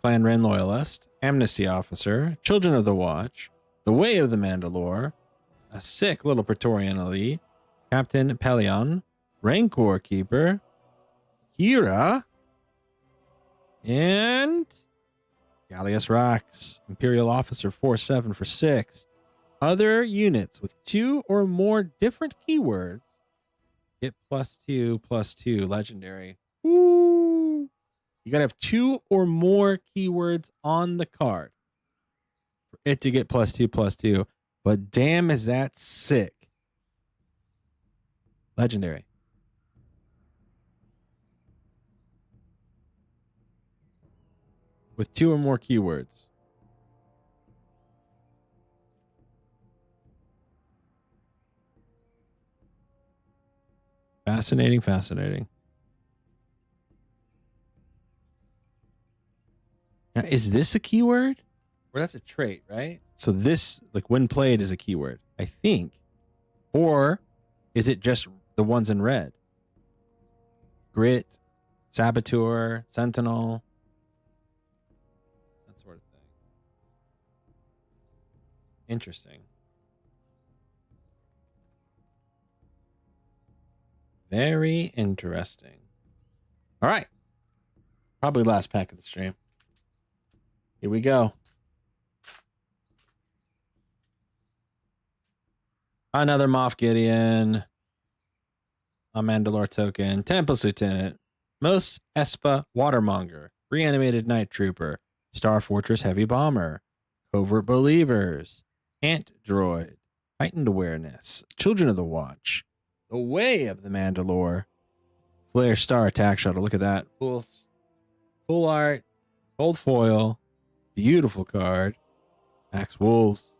Clan Ren Loyalist, Amnesty Officer, Children of the Watch, The Way of the Mandalore, a sick little Praetorian elite, Captain Pelion, Rancor Keeper, Hira, and Gallius Rax, Imperial Officer 4/7 for 6. Other units with 2 or more different keywords get +2/+2 legendary. Woo! You gotta have 2 or more keywords on the card for it to get +2/+2. But damn, is that sick! Legendary. With 2 or more keywords. Fascinating, fascinating. Now, is this a keyword? Or that's a trait, right? So this, like when played, is a keyword, I think. Or is it just the ones in red? Grit, Saboteur, Sentinel, that sort of thing. Interesting. Very interesting. All right. Probably last pack of the stream. Here we go. Another Moff Gideon. A Mandalore token. Tempest Lieutenant. Mos Espa Watermonger. Reanimated Night Trooper. Star Fortress Heavy Bomber. Covert Believers. Ant Droid. Heightened Awareness. Children of the Watch. The Way of the Mandalore. Flare Star Attack Shuttle. Look at that. Full art. Gold foil. Beautiful card. Axe Wolves.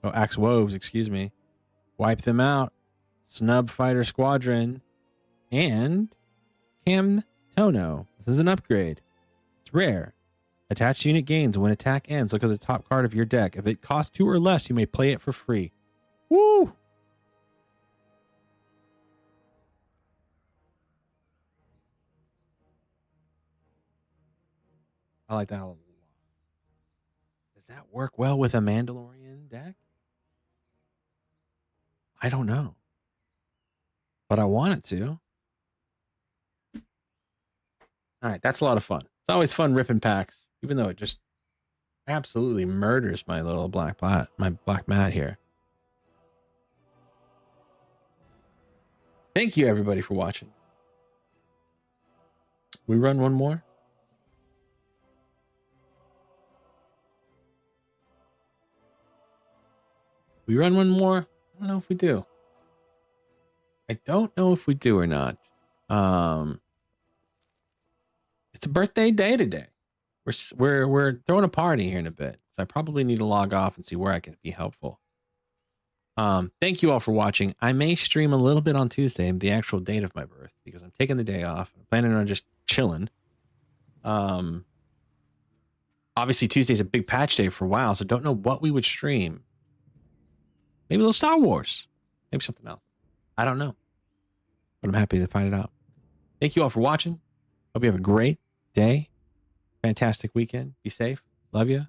Oh, Axe Woves, excuse me. Wipe Them Out. Snub Fighter Squadron. And Cam Tono. This is an upgrade. It's rare. Attached unit gains when attack ends. Look at the top card of your deck. If it costs 2 or less, you may play it for free. Woo! I like that a lot. Does that work well with a Mandalorian deck? I don't know. But I want it to. All right, that's a lot of fun. It's always fun ripping packs, even though it just absolutely murders my little black mat here. Thank you, everybody, for watching. We run one more. We run one more. I don't know if we do. I don't know if we do or not. It's a birthday day today. We're throwing a party here in a bit, so I probably need to log off and see where I can be helpful. Thank you all for watching. I may stream a little bit on Tuesday, the actual date of my birth, because I'm taking the day off. I'm planning on just chilling. Obviously Tuesday's a big patch day for WoW, so don't know what we would stream. Maybe a little Star Wars. Maybe something else. I don't know. But I'm happy to find it out. Thank you all for watching. Hope you have a great day. Fantastic weekend. Be safe. Love you.